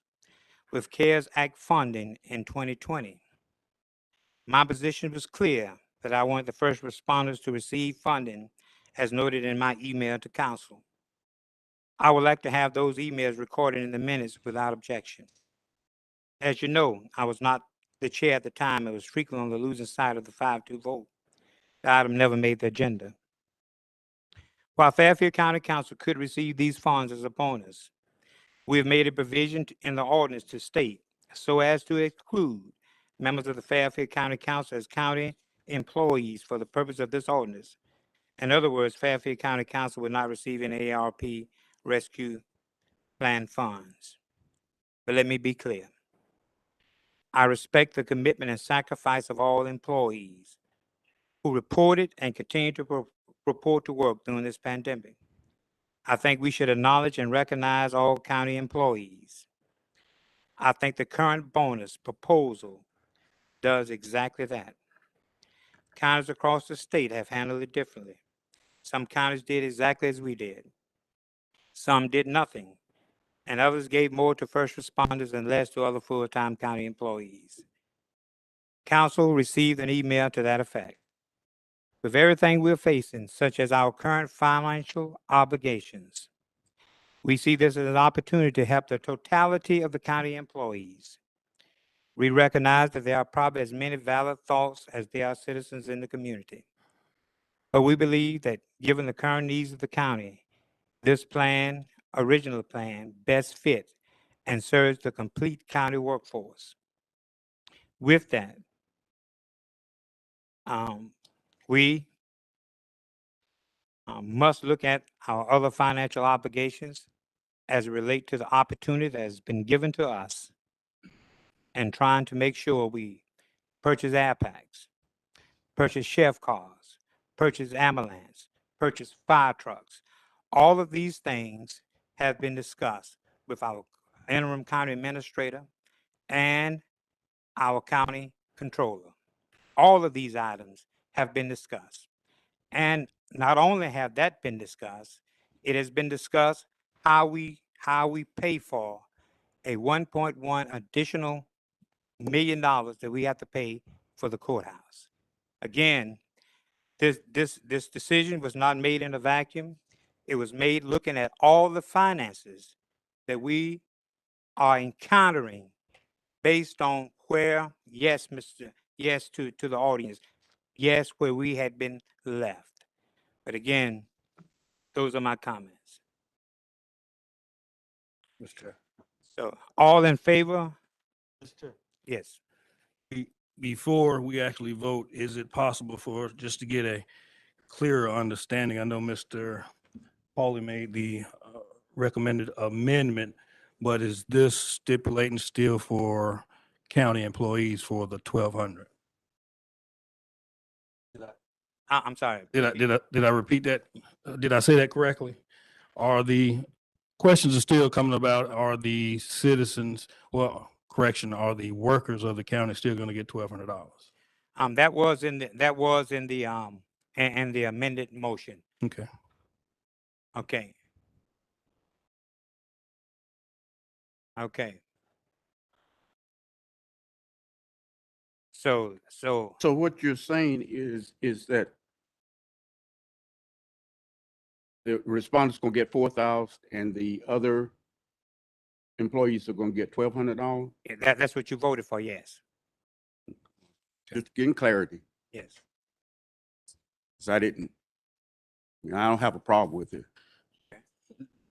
S1: with CARES Act funding in 2020. My position was clear that I wanted the first responders to receive funding as noted in my email to council. I would like to have those emails recorded in the minutes without objection. As you know, I was not the chair at the time and was frequently on the losing side of the 5-2 vote. The item never made the agenda. While Fairfield County Council could receive these funds as a bonus, we have made a provision in the ordinance to state so as to exclude members of the Fairfield County Council as county employees for the purpose of this ordinance. In other words, Fairfield County Council will not receive any ARP Rescue Plan funds. But let me be clear. I respect the commitment and sacrifice of all employees who reported and continue to report to work during this pandemic. I think we should acknowledge and recognize all county employees. I think the current bonus proposal does exactly that. counties across the state have handled it differently. Some counties did exactly as we did. Some did nothing, and others gave more to first responders and less to other full-time county employees. Council received an email to that effect. With everything we're facing, such as our current financial obligations, we see this as an opportunity to help the totality of the county employees. We recognize that there are probably as many valid thoughts as there are citizens in the community. But we believe that given the current needs of the county, this plan, original plan, best fits and serves the complete county workforce. With that, we must look at our other financial obligations as it relate to the opportunity that has been given to us and trying to make sure we purchase air packs, purchase chef cars, purchase ambulance, purchase fire trucks. All of these things have been discussed with our interim county administrator and our county controller. All of these items have been discussed. And not only have that been discussed, it has been discussed how we pay for a 1.1 additional $1 million that we have to pay for the courthouse. Again, this decision was not made in a vacuum. It was made looking at all the finances that we are encountering based on where, yes, to the audience, yes, where we had been left. But again, those are my comments.
S6: Mr. Chair.
S1: So all in favor?
S6: Mr. Chair.
S1: Yes.
S6: Before we actually vote, is it possible for us just to get a clearer understanding? I know Mr. Pauly made the recommended amendment, but is this stipulating still for county employees for the 1,200?
S1: I'm sorry.
S6: Did I repeat that? Did I say that correctly? Are the questions are still coming about, are the citizens, well, correction, are the workers of the county still going to get $1,200?
S1: That was in the amended motion.
S6: Okay.
S1: Okay. Okay. So
S19: So what you're saying is that the respondents gonna get 4,000 and the other employees are gonna get $1,200?
S1: that's what you voted for, yes.
S19: Just getting clarity,
S1: Yes.
S19: 'cause I don't have a problem with it.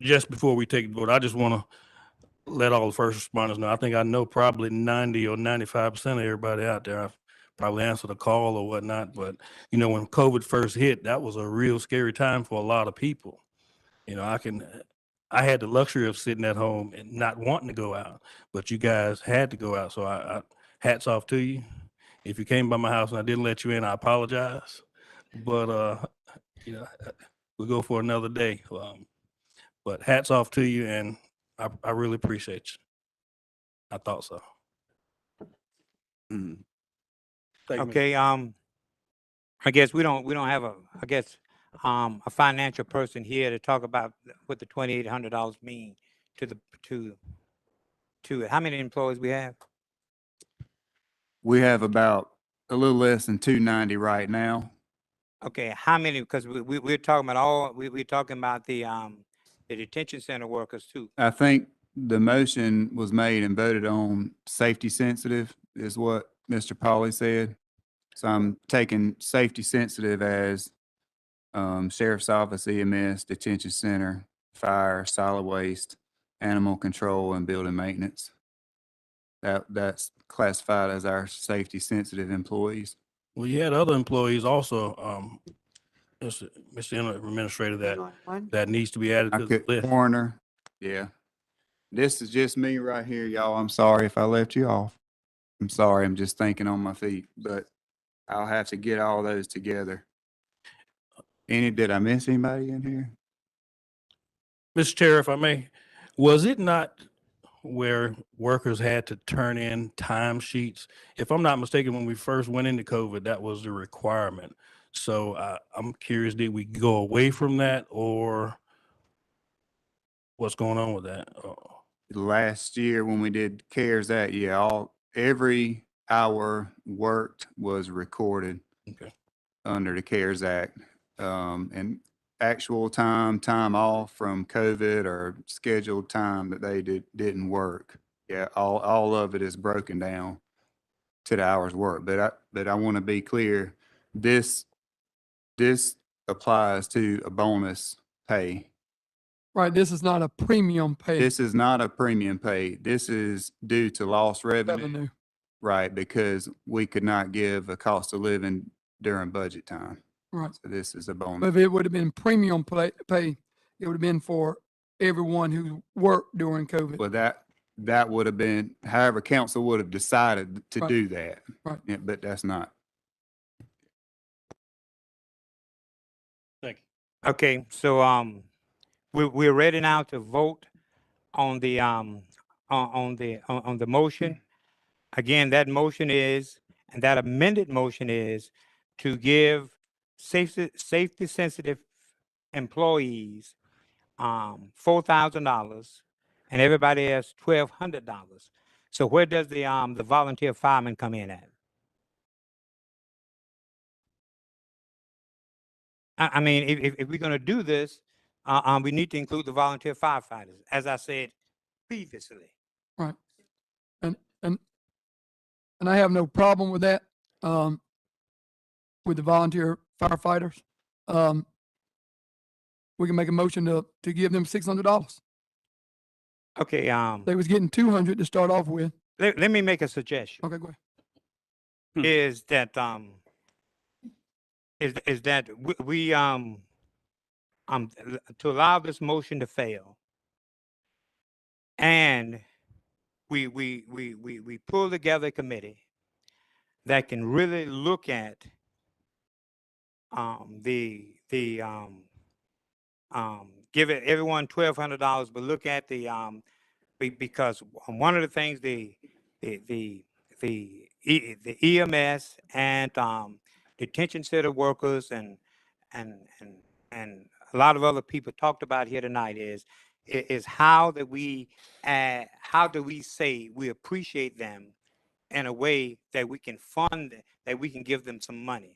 S6: Just before we take the vote, I just want to let all the first responders know. I know probably 90 or 95% of everybody out there. I've probably answered a call or whatnot, but when COVID first hit, that was a real scary time for a lot of people. I had the luxury of sitting at home and not wanting to go out, but you guys had to go out. So I hats off to you. If you came by my house and I didn't let you in, I apologize. But we'll go for another day. But hats off to you, and I really appreciate you. I thought so.
S19: Mhm.
S6: Thank you, Mr.
S1: Okay. I guess we don't have a financial person here to talk about what the $2,800 mean to it. How many employees we have?
S9: We have about a little less than 290 right now.
S1: Okay, how many? Because we're talking about we're talking about the detention center workers too.
S9: I think the motion was made and voted on safety sensitive is what Mr. Pauly said. So I'm taking safety sensitive as sheriff's office, EMS, detention center, fire, solid waste, animal control, and building maintenance. That's classified as our safety sensitive employees.
S6: Well, you had other employees also, Mr. Administrator, that needs to be added to the list.
S9: Coroner, yeah. This is just me right here, y'all. I'm sorry if I left you off. I'm sorry. I'm just thinking on my feet, but I'll have to get all those together. Did I miss anybody in here?
S6: Mr. Chair, if I may, was it not where workers had to turn in timesheets. If I'm not mistaken, when we first went into COVID, that was the requirement. So I'm curious, did we go away from that or what's going on with that?
S9: Last year when we did CARES Act, yeah, every hour worked was recorded
S6: Okay.
S9: under the CARES Act. And actual time off from COVID or scheduled time that they didn't work. Yeah, all of it is broken down to the hours worked. But I want to be clear, this applies to a bonus pay.
S18: Right, this is not a premium pay
S9: This is not a premium pay. This is due to lost revenue.
S18: revenue.
S9: Right, because we could not give a cost of living during budget time.
S18: Right.
S9: So this is a bonus.
S18: But if it would have been premium pay, it would have been for everyone who worked during COVID.
S9: Well, that would have been, however, council would have decided to
S18: Right.
S9: do that.
S18: Right.
S9: Yeah, but that's not.
S6: Thank you.
S1: Okay, so, we're ready now to vote on the, on the motion. Again, that motion is, and that amended motion is to give safety sensitive employees, $4,000 and everybody else $1,200. So where does the volunteer fireman come in at? I mean, if we're gonna do this, we need to include the volunteer firefighters, as I said previously.
S18: Right. And I have no problem with that, with the volunteer firefighters. We can make a motion to give them $600.
S1: Okay,
S18: They was getting 200 to start off with.
S1: let me make a suggestion.
S18: Okay, go ahead.
S1: Is that, is that we, to allow this motion to fail. And we pull together a committee that can really look at, give it everyone $1,200, but look at because one of the things the EMS and detention center workers and a lot of other people talked about here tonight is how do we say we appreciate them in a way that we can fund, that we can give them some money.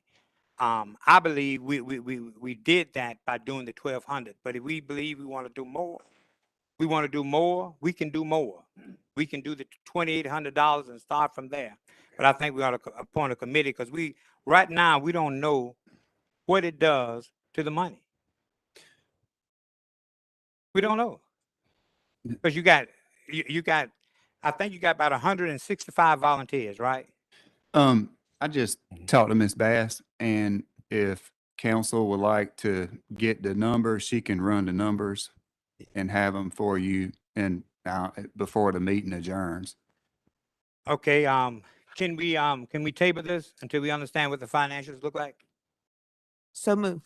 S1: I believe we did that by doing the 1,200, but if we believe we want to do more, we can do more. We can do the $2,800 and start from there. But I think we ought to appoint a committee because right now, we don't know what it does to the money. We don't know. Because you got, I think you got about 165 volunteers, right?
S9: I just talked to Ms. Bass, and if council would like to get the numbers, she can run the numbers and have them for you and before the meeting adjourns.
S1: Okay, can we table this until we understand what the financials look like?
S3: So moved.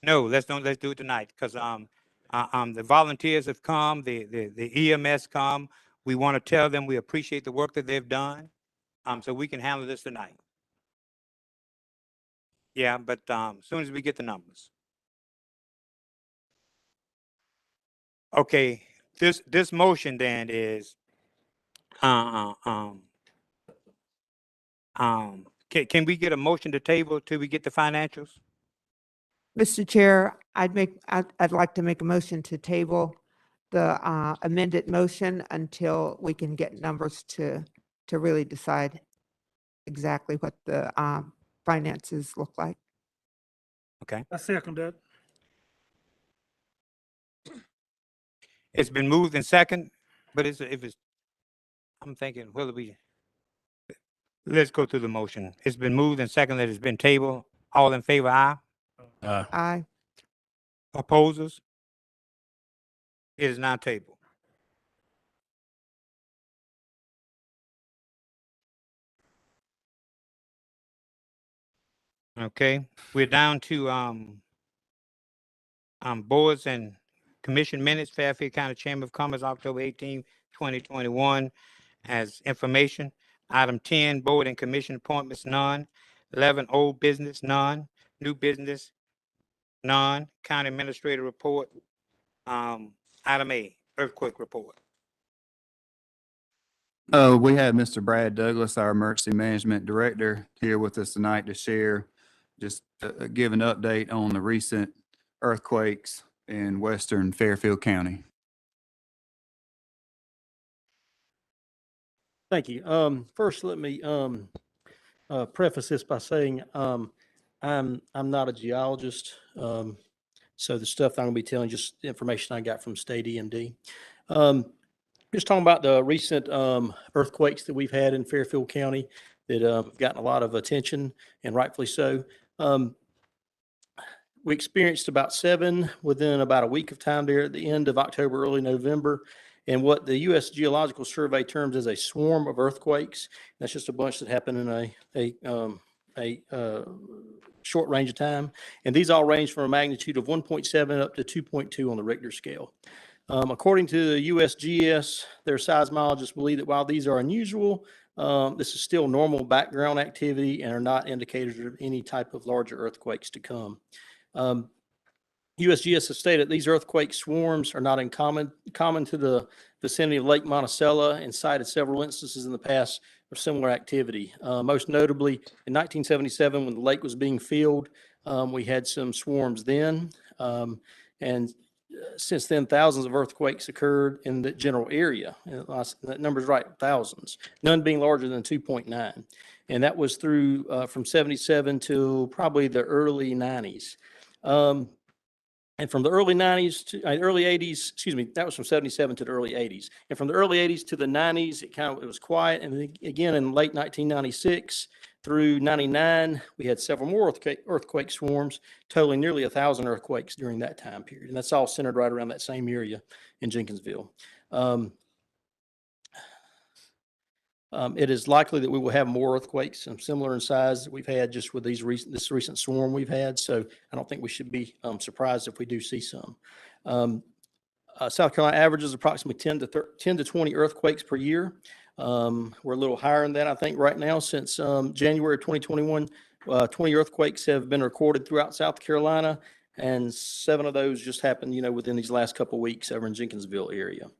S1: No, let's do it tonight, because the volunteers have come, the EMS come. We want to tell them we appreciate the work that they've done, so we can handle this tonight. Yeah, but as soon as we get the numbers. Okay, this motion then is, can we get a motion to table till we get the financials?
S3: Mr. Chair, I'd like to make a motion to table the amended motion until we can get numbers to really decide exactly what the finances look like.
S1: Okay,
S2: I second that.
S1: it's been moved in second, but I'm thinking, let's go through the motion. It's been moved and second that it's been tabled. All in favor, aye?
S3: Aye.
S1: Opposers? It is now tabled. Okay, we're down to boards and Commission minutes, Fairfield County Chamber of Commerce, October 18, 2021, as information. Item 10, board and commission appointments, none. 11, old business, none. New business, none. County administrator report. Item A, earthquake report.
S9: We have Mr. Brad Douglas, our Emergency Management Director, here with us tonight to share, just give an update on the recent earthquakes in western Fairfield County.
S5: Thank you. First, let me preface this by saying I'm not a geologist, so the stuff I'm going to be telling just the information I got from State EMD. Just talking about the recent earthquakes that we've had in Fairfield County that have gotten a lot of attention, and rightfully so. We experienced about 7 within about a week of time there at the end of October, early November. And what the U.S. Geological Survey terms as a swarm of earthquakes. That's just a bunch that happened in a short range of time. And these all range from a magnitude of 1.7 up to 2.2 on the Richter scale. According to the USGS, their seismologists believe that while these are unusual, this is still normal background activity and are not indicators of any type of larger earthquakes to come. USGS has stated these earthquake swarms are not common to the vicinity of Lake Monticello and cited several instances in the past of similar activity. Most notably, in 1977, when the lake was being filled, we had some swarms then. And since then, thousands of earthquakes occurred in the general area. And that number's right, thousands, none being larger than 2.9. And that was through from 77 to probably the early 90s. And from the early 90s to early 80s, excuse me, that was from 77 to the early 80s. And from the early 80s to the 90s, it was quiet. And then again, in late 1996 through 99, we had several more earthquake swarms, totaling nearly 1,000 earthquakes during that time period. And that's all centered right around that same area in Jenkinsville. It is likely that we will have more earthquakes, similar in size that we've had just with this recent swarm we've had. So I don't think we should be surprised if we do see some. South Carolina averages approximately 10 to 20 earthquakes per year. We're a little higher than that, I think, right now. Since January of 2021, 20 earthquakes have been recorded throughout South Carolina, and 7 of those just happened, within these last couple of weeks over in Jenkinsville area.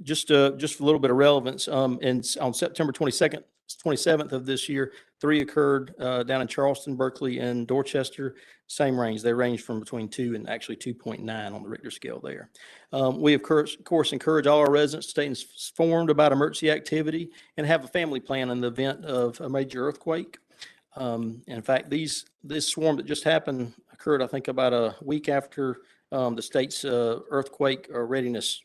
S5: Just for a little bit of relevance, and on September 27th of this year, 3 occurred down in Charleston, Berkeley, and Dorchester. Same range. They range from between 2 and actually 2.9 on the Richter scale there. We, of course, encourage all our residents to stay informed about emergency activity and have a family plan in the event of a major earthquake. In fact, this swarm that just happened occurred, I think, about a week after the state's earthquake readiness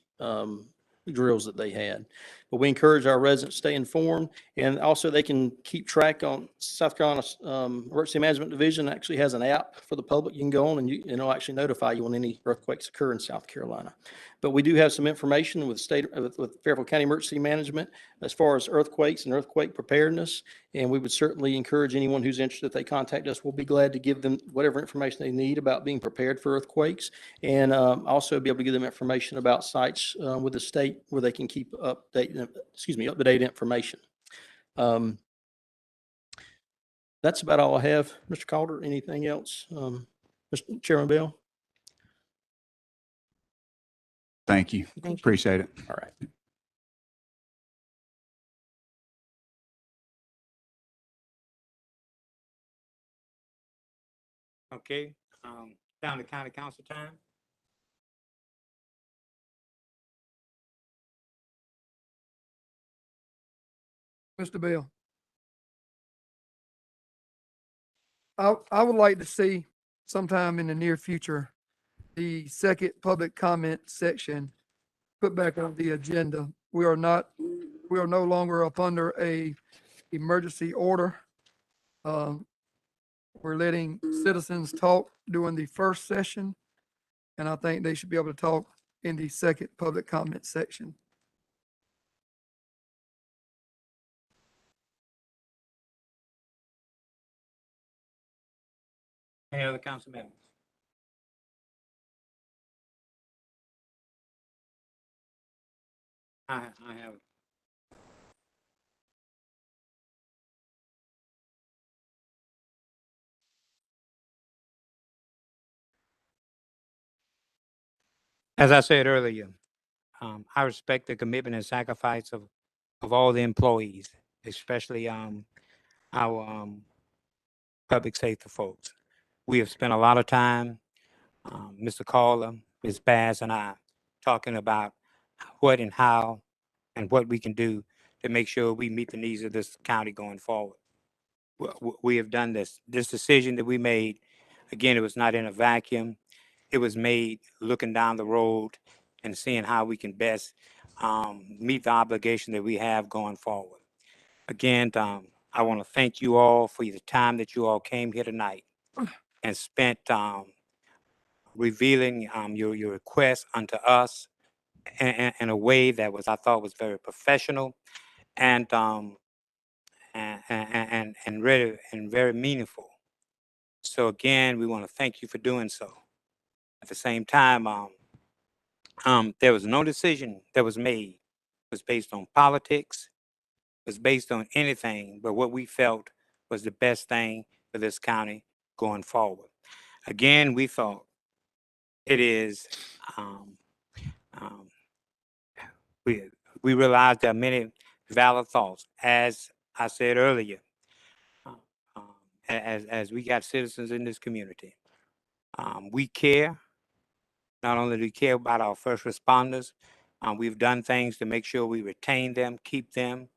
S5: drills that they had. But we encourage our residents to stay informed, and also they can keep track on South Carolina's Emergency Management Division actually has an app for the public. You can go on and it'll actually notify you when any earthquakes occur in South Carolina. But we do have some information with Fairfield County Emergency Management as far as earthquakes and earthquake preparedness. And we would certainly encourage anyone who's interested, if they contact us, we'll be glad to give them whatever information they need about being prepared for earthquakes, and also be able to give them information about sites with the state where they can keep up-to-date information. That's about all I have. Mr. Calder, anything else? Mr. Chairman Bell?
S9: Thank you. Appreciate it.
S5: All right.
S1: Okay, down to county council time.
S18: Mr. Bell. I would like to see sometime in the near future, the second public comment section put back on the agenda. We are no longer up under a emergency order. We're letting citizens talk during the first session, and I think they should be able to talk in the second public comment section.
S1: Any other council members? I have. As I said earlier, I respect the commitment and sacrifice of all the employees, especially our public safety folks. We have spent a lot of time, Mr. Caller, Ms. Bass, and I, talking about what and how and what we can do to make sure we meet the needs of this county going forward. We have done this. This decision that we made, again, it was not in a vacuum. It was made looking down the road and seeing how we can best meet the obligation that we have going forward. Again, I want to thank you all for the time that you all came here tonight and spent revealing your request unto us in a way that was, I thought, was very professional and very meaningful. So again, we want to thank you for doing so. At the same time, there was no decision that was made was based on politics, was based on anything but what we felt was the best thing for this county going forward. Again, we thought it is, um, we, we realized there are many valid thoughts. As I said earlier, as we got citizens in this community, we care. Not only do we care about our first responders, we've done things to make sure we retain them, keep them,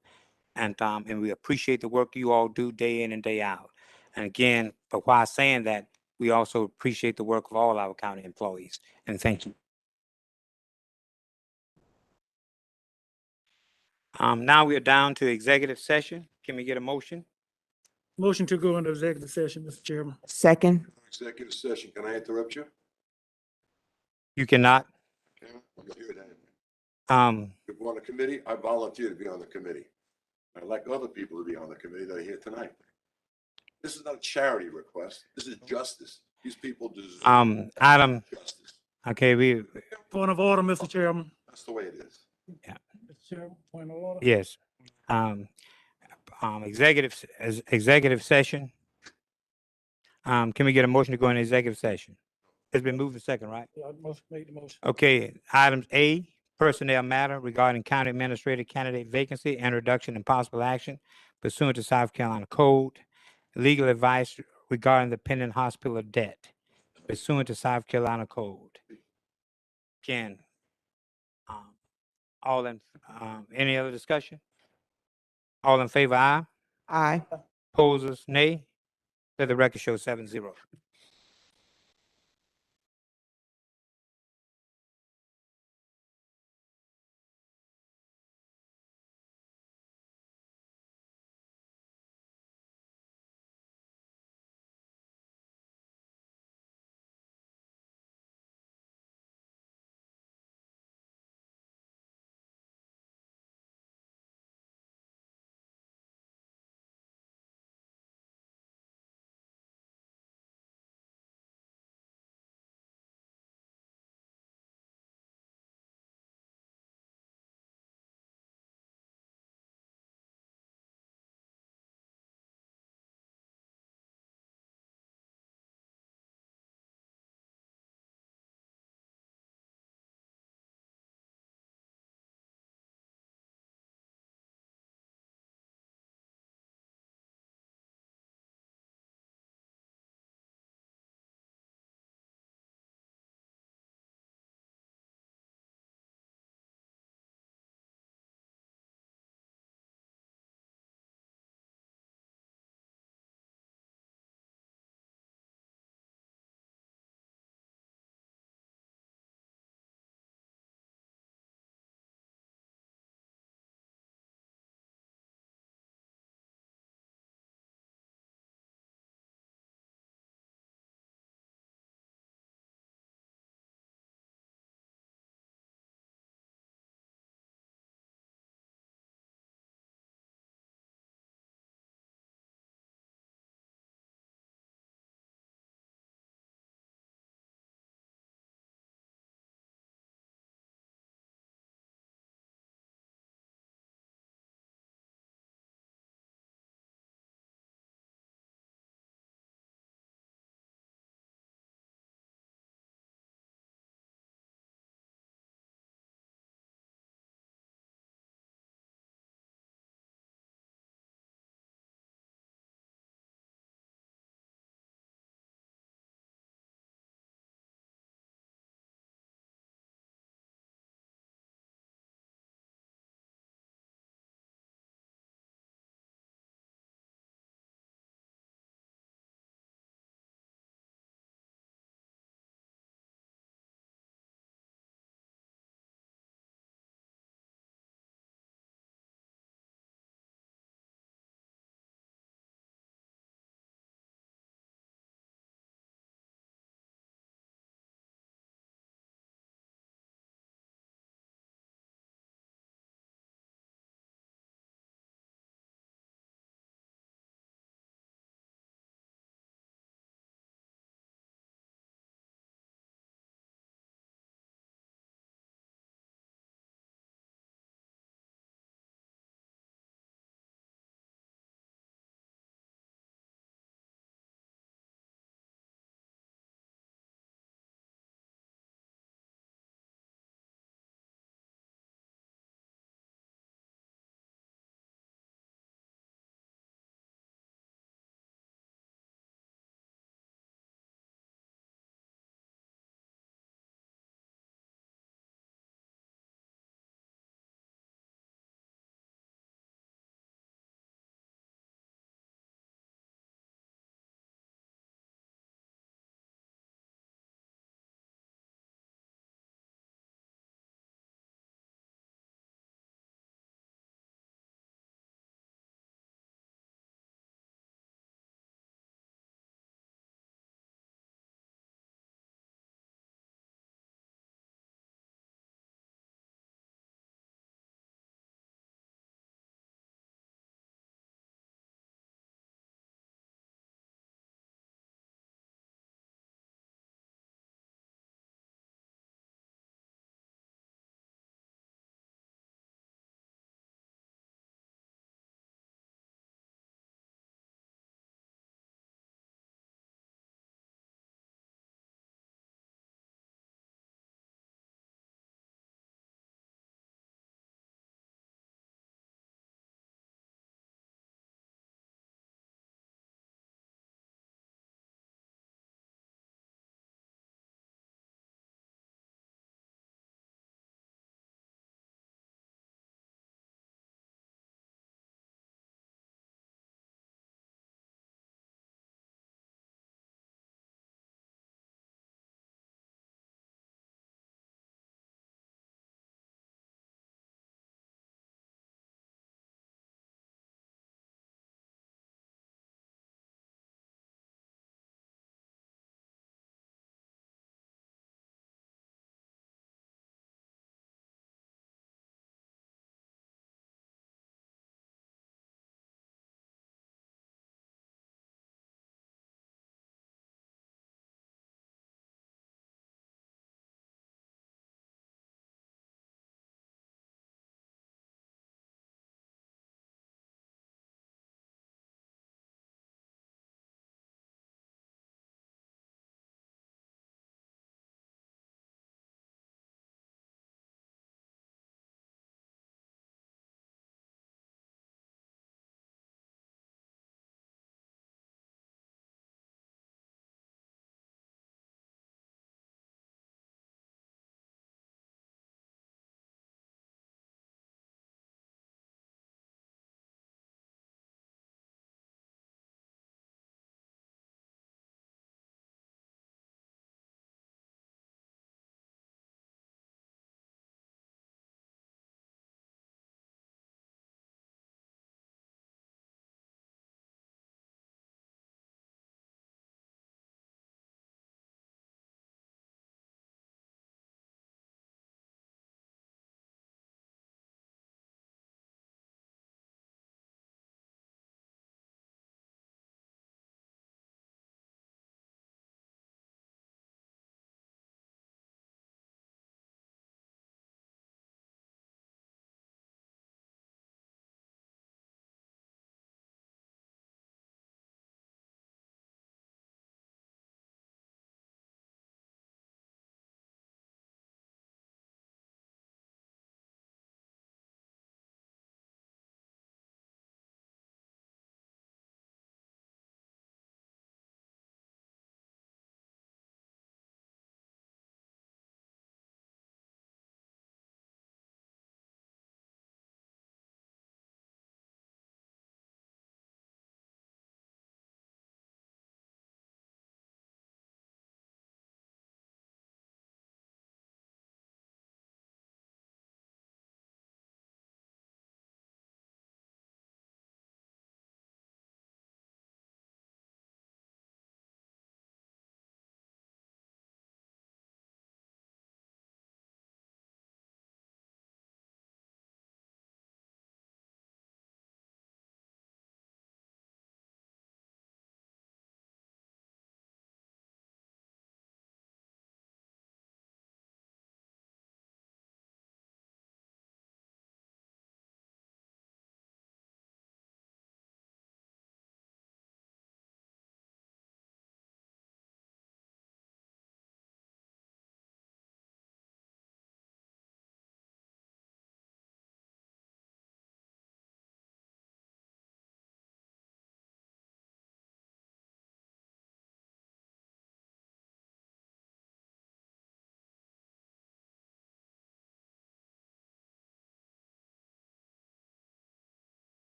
S1: and we appreciate the work you all do day in and day out. And again, but while saying that, we also appreciate the work of all our county employees. And thank you. Now we are down to executive session. Can we get a motion?
S2: Motion to go into executive session, Mr. Chairman.
S3: Second.
S20: Executive session, can I interrupt you?
S1: You cannot. Um,
S20: If we're on the committee, I volunteer to be on the committee. I'd like other people to be on the committee that are here tonight. This is not a charity request. This is justice. These people deserve
S1: Adam,
S20: justice.
S1: okay,
S2: Point of order, Mr. Chairman.
S20: That's the way it is.
S2: Mr. Chairman, point of order.
S1: yes. Executive session. Can we get a motion to go into executive session? It's been moved to second, right?
S2: Yeah, I must make the motion.
S1: Okay, items A, personnel matter regarding county administrator candidate vacancy and reduction in possible action pursuant to South Carolina Code. Legal advice regarding the pending hospital debt pursuant to South Carolina Code. Again, any other discussion? All in favor, aye.
S3: Aye.
S1: Opposers, nay. Let the record show 7-0.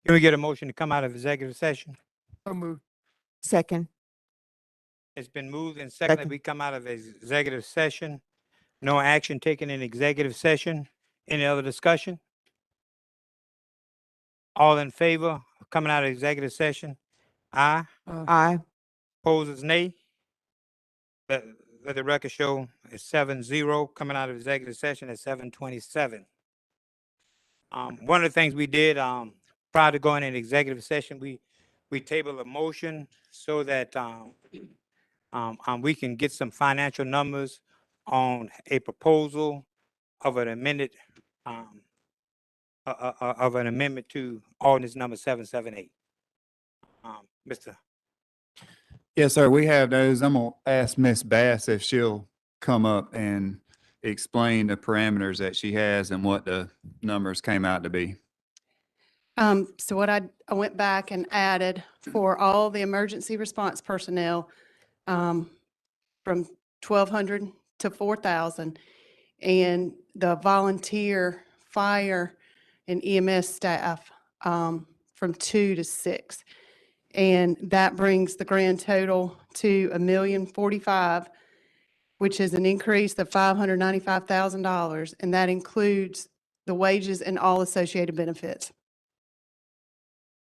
S1: Can we get a motion to come out of executive session?
S18: So moved.
S3: Second.
S1: It's been moved and seconded.
S3: Second.
S1: We come out of executive session. No action taken in executive session. Any other discussion? All in favor of coming out of executive session? Aye.
S3: Aye.
S1: Opposers, nay. Let the record show it's 7-0 coming out of executive session at 7:27. One of the things we did, prior to going into executive session, we tabled a motion so that, we can get some financial numbers on a proposal of an amended, of an amendment to ordinance number 778. Mr.
S9: Yes, sir. We have those. I'm gonna ask Miss Bass if she'll come up and explain the parameters that she has and what the numbers came out to be.
S8: So what I went back and added for all the emergency response personnel, from 1,200 to 4,000, and the volunteer fire and EMS staff, from 2 to 6. And that brings the grand total to $1,045,000, which is an increase of $595,000, and that includes the wages and all associated benefits.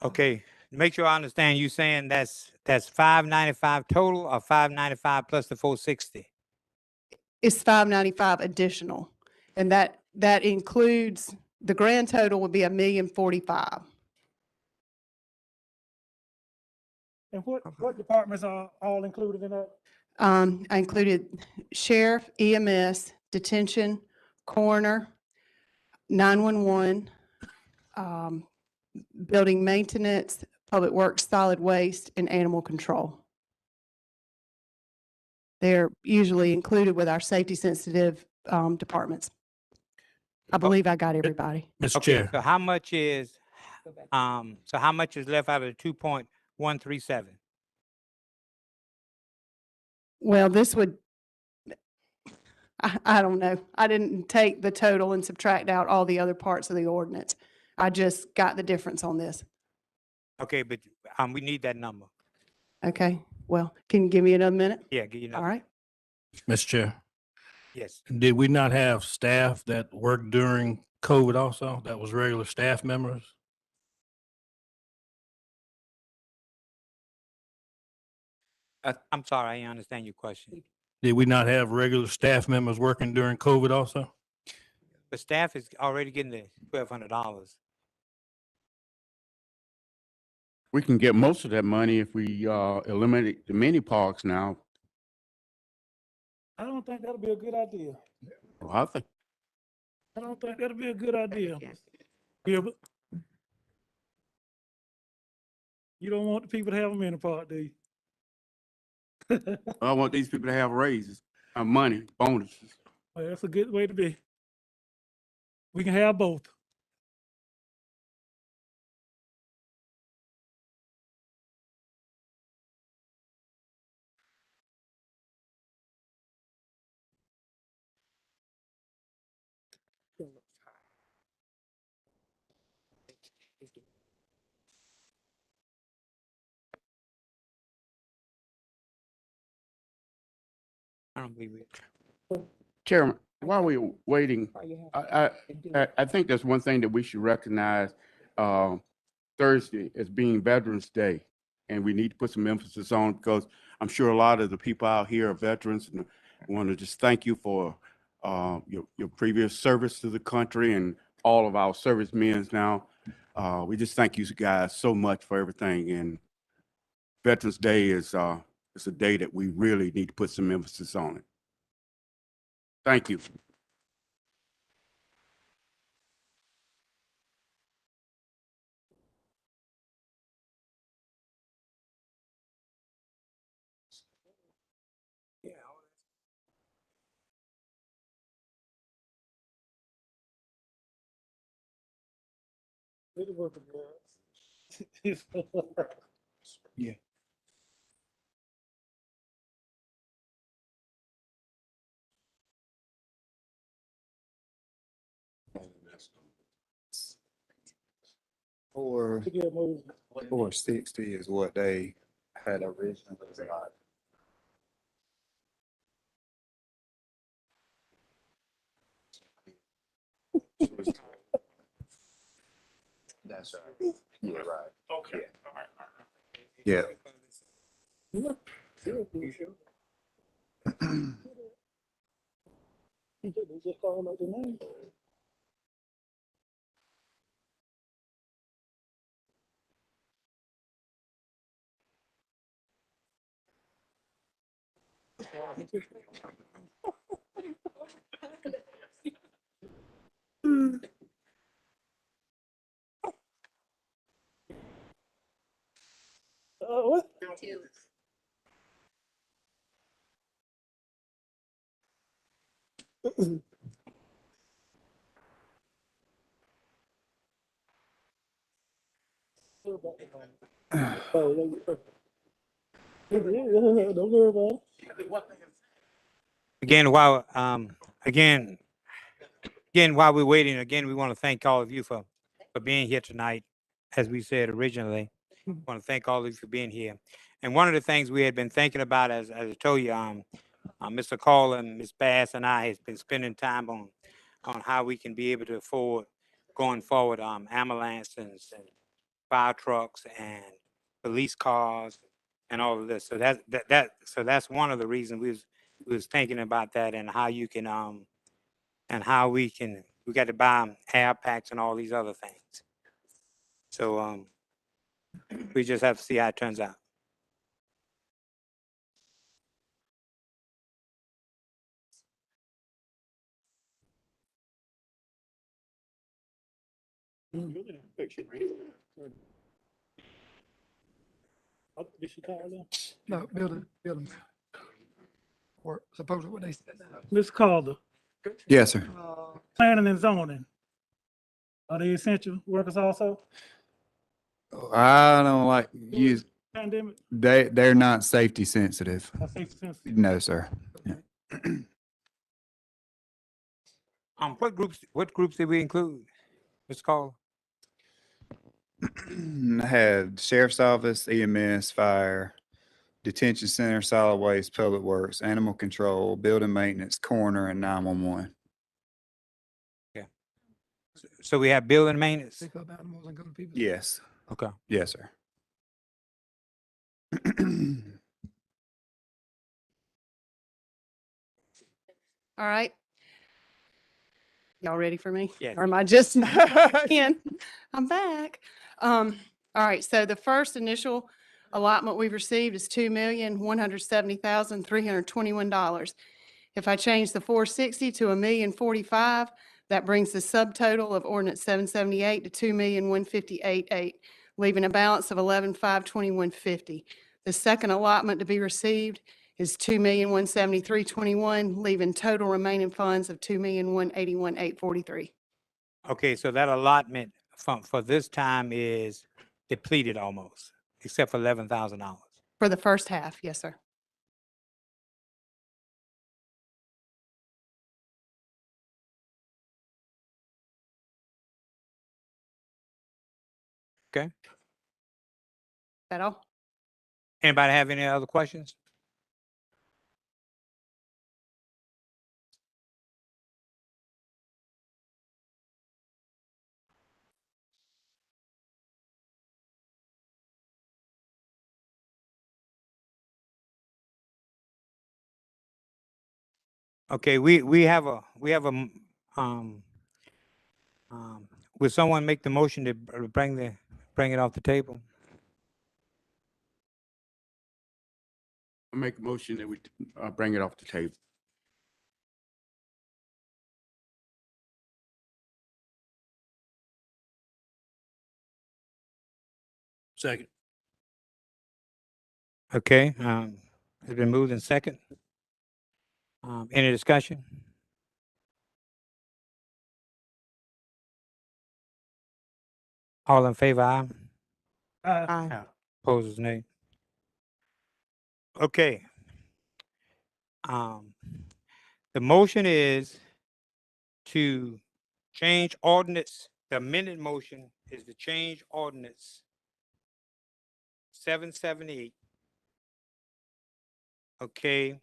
S1: Okay, make sure I understand you saying that's 595 total or 595 plus the 460?
S8: It's $595 additional, and that includes, the grand total would be $1,045,000.
S2: And what departments are all included in that?
S8: I included sheriff, EMS, detention, coroner, 911, building maintenance, public works, solid waste, and animal control. They're usually included with our safety sensitive departments. I believe I got everybody.
S6: Mr.
S1: Okay,
S6: Chair,
S1: so how much is left out of the 2.137?
S8: Well, this would, I don't know. I didn't take the total and subtract out all the other parts of the ordinance. I just got the difference on this.
S1: Okay, but we need that number.
S8: Okay, well, can you give me another minute?
S1: Yeah, give you
S8: All
S1: another.
S8: right.
S6: Mr. Chair,
S1: Yes.
S6: did we not have staff that worked during COVID also, that was regular staff members?
S1: I'm sorry, I didn't understand your question.
S6: Did we not have regular staff members working during COVID also?
S1: The staff is already getting the $1,200.
S19: We can get most of that money if we eliminate the mini parks now.
S2: I don't think that'll be a good idea.
S19: Well, I think
S2: I don't think that'll be a good idea. Gilbert? You don't want the people to have them in the park, do you?
S19: I want these people to have raises, money, bonuses.
S2: Well, that's a good way to be. We can have both.
S1: I don't believe it.
S19: Chairman, while we're waiting, I think there's one thing that we should recognize, Thursday as being Veterans Day. And we need to put some emphasis on it because I'm sure a lot of the people out here are veterans, and I want to just thank you for your previous service to the country and all of our servicemen now. We just thank you guys so much for everything. And Veterans Day is a day that we really need to put some emphasis on it. Thank you.
S2: It'll work,
S19: Yeah.
S9: Four,
S2: To get moved.
S9: 460 is what they had originally. That's right. Yeah, right.
S2: Okay.
S9: Yeah.
S2: You sure? You just call out the name. What? Don't worry about it.
S1: Again, while we're waiting, again, we want to thank all of you for being here tonight. As we said originally, want to thank all of you for being here. And one of the things we had been thinking about, as I told you, Mr. Call and Ms. Bass and I has been spending time on how we can be able to afford going forward, ambulances and fire trucks and police cars and all of this. So that's one of the reasons we was thinking about that and how you can and how we got to buy air packs and all these other things. So we just have to see how it turns out.
S2: Did she call them?
S18: No, building. Or supposedly what they said.
S2: Ms. Calder,
S9: Yes, sir.
S2: planning and zoning. Are they essential workers also?
S9: I don't like use,
S2: Pandemic,
S9: they're not safety sensitive.
S2: safety sensitive.
S9: No, sir.
S1: What groups did we include, Mr. Call?
S9: I had sheriff's office, EMS, fire, detention center, solid waste, public works, animal control, building maintenance, coroner, and 911.
S1: So we have building maintenance.
S18: Pick up animals and go to people.
S9: Yes.
S1: Okay.
S9: Yes, sir.
S21: All right. Y'all ready for me?
S1: Yes.
S21: Or am I just in? I'm back. All right, so the first initial allotment we've received is $2,170,321. If I change the 460 to $1,045,000, that brings the subtotal of ordinance 778 to $2,158,800, leaving a balance of $11,521.50. The second allotment to be received is $2,173,021, leaving total remaining funds of $2,181,843.
S1: Okay, so that allotment for this time is depleted almost, except for $11,000.
S21: For the first half, yes, sir.
S1: Okay.
S21: That all?
S1: Anybody have any other questions? Okay, we have a would someone make the motion to bring it off the table?
S19: I make a motion that we bring it off the table.
S5: Second.
S1: Okay, it's been moved in second. Any discussion? All in favor, aye.
S3: Aye.
S1: Opposers, nay. Okay. The motion is to change ordinance. The amended motion is to change ordinance 778. Okay.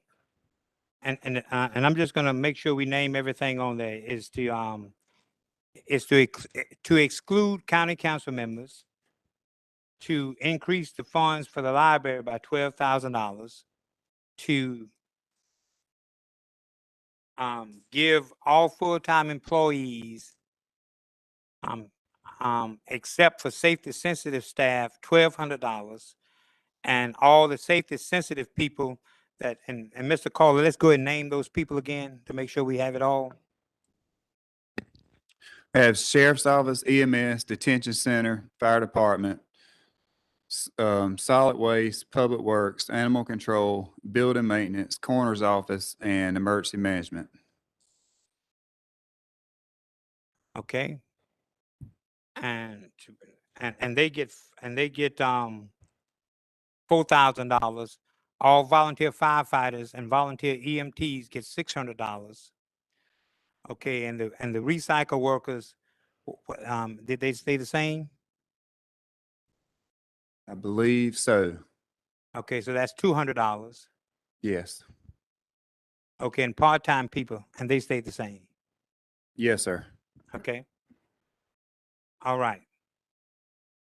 S1: And I'm just gonna make sure we name everything on there, is to exclude county council members, to increase the funds for the library by $12,000, to give all full-time employees, except for safety-sensitive staff, $1,200, and all the safety-sensitive people that, and Mr. Caller, let's go ahead and name those people again to make sure we have it all.
S9: We have Sheriff's Office, EMS, Detention Center, Fire Department, Solid Waste, Public Works, Animal Control, Building Maintenance, Coroner's Office, and Emergency Management.
S1: Okay. And they get $4,000. All volunteer firefighters and volunteer EMTs get $600. Okay, and the recycle workers, did they stay the same?
S9: I believe so.
S1: Okay, so that's $200.
S9: Yes.
S1: Okay, and part-time people, and they stayed the same.
S9: Yes, sir.
S1: Okay. All right.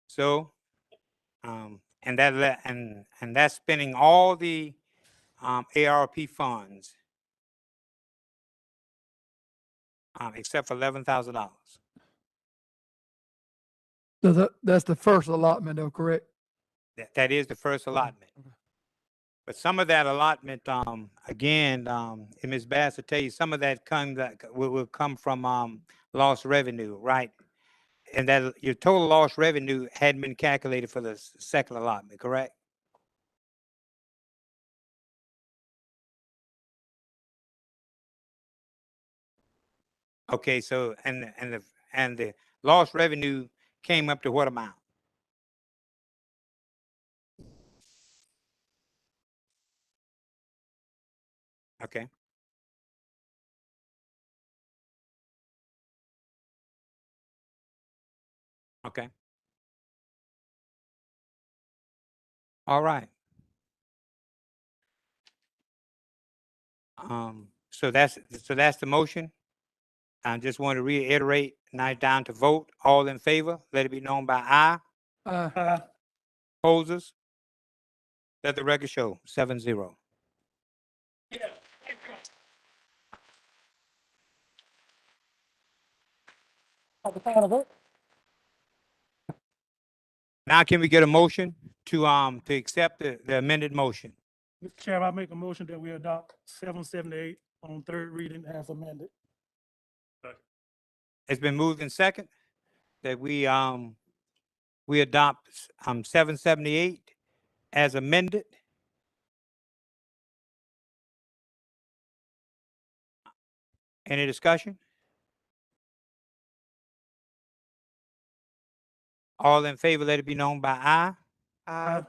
S1: So, and that's spending all the ARP funds, except for $11,000.
S18: So that's the first allotment though, correct?
S1: That is the first allotment. But some of that allotment, again, and Ms. Bass will tell you, some of that will come from lost revenue, right? And that your total lost revenue hadn't been calculated for the second allotment, correct? Okay, so and the lost revenue came up to what amount? Okay. Okay. All right. So that's the motion. I just want to reiterate, now it's down to vote. All in favor, let it be known by aye. Opposers? Let the record show, 7-0. Now can we get a motion to accept the amended motion?
S2: Mr. Chair, I make a motion that we adopt 778 on third reading as amended.
S1: It's been moved in second that we adopt 778 as amended. Any discussion? All in favor, let it be known by aye.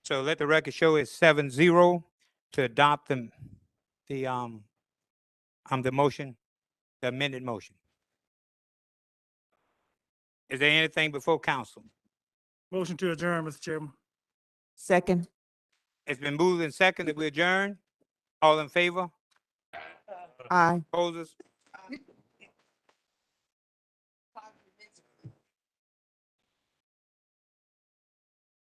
S1: So let the record show it's 7-0 to adopt the motion, the amended motion. Is there anything before council?
S2: Motion to adjourn, Mr. Chairman.
S3: Second.
S1: It's been moved and second that we adjourn. All in favor?
S3: Aye.
S1: Opposers?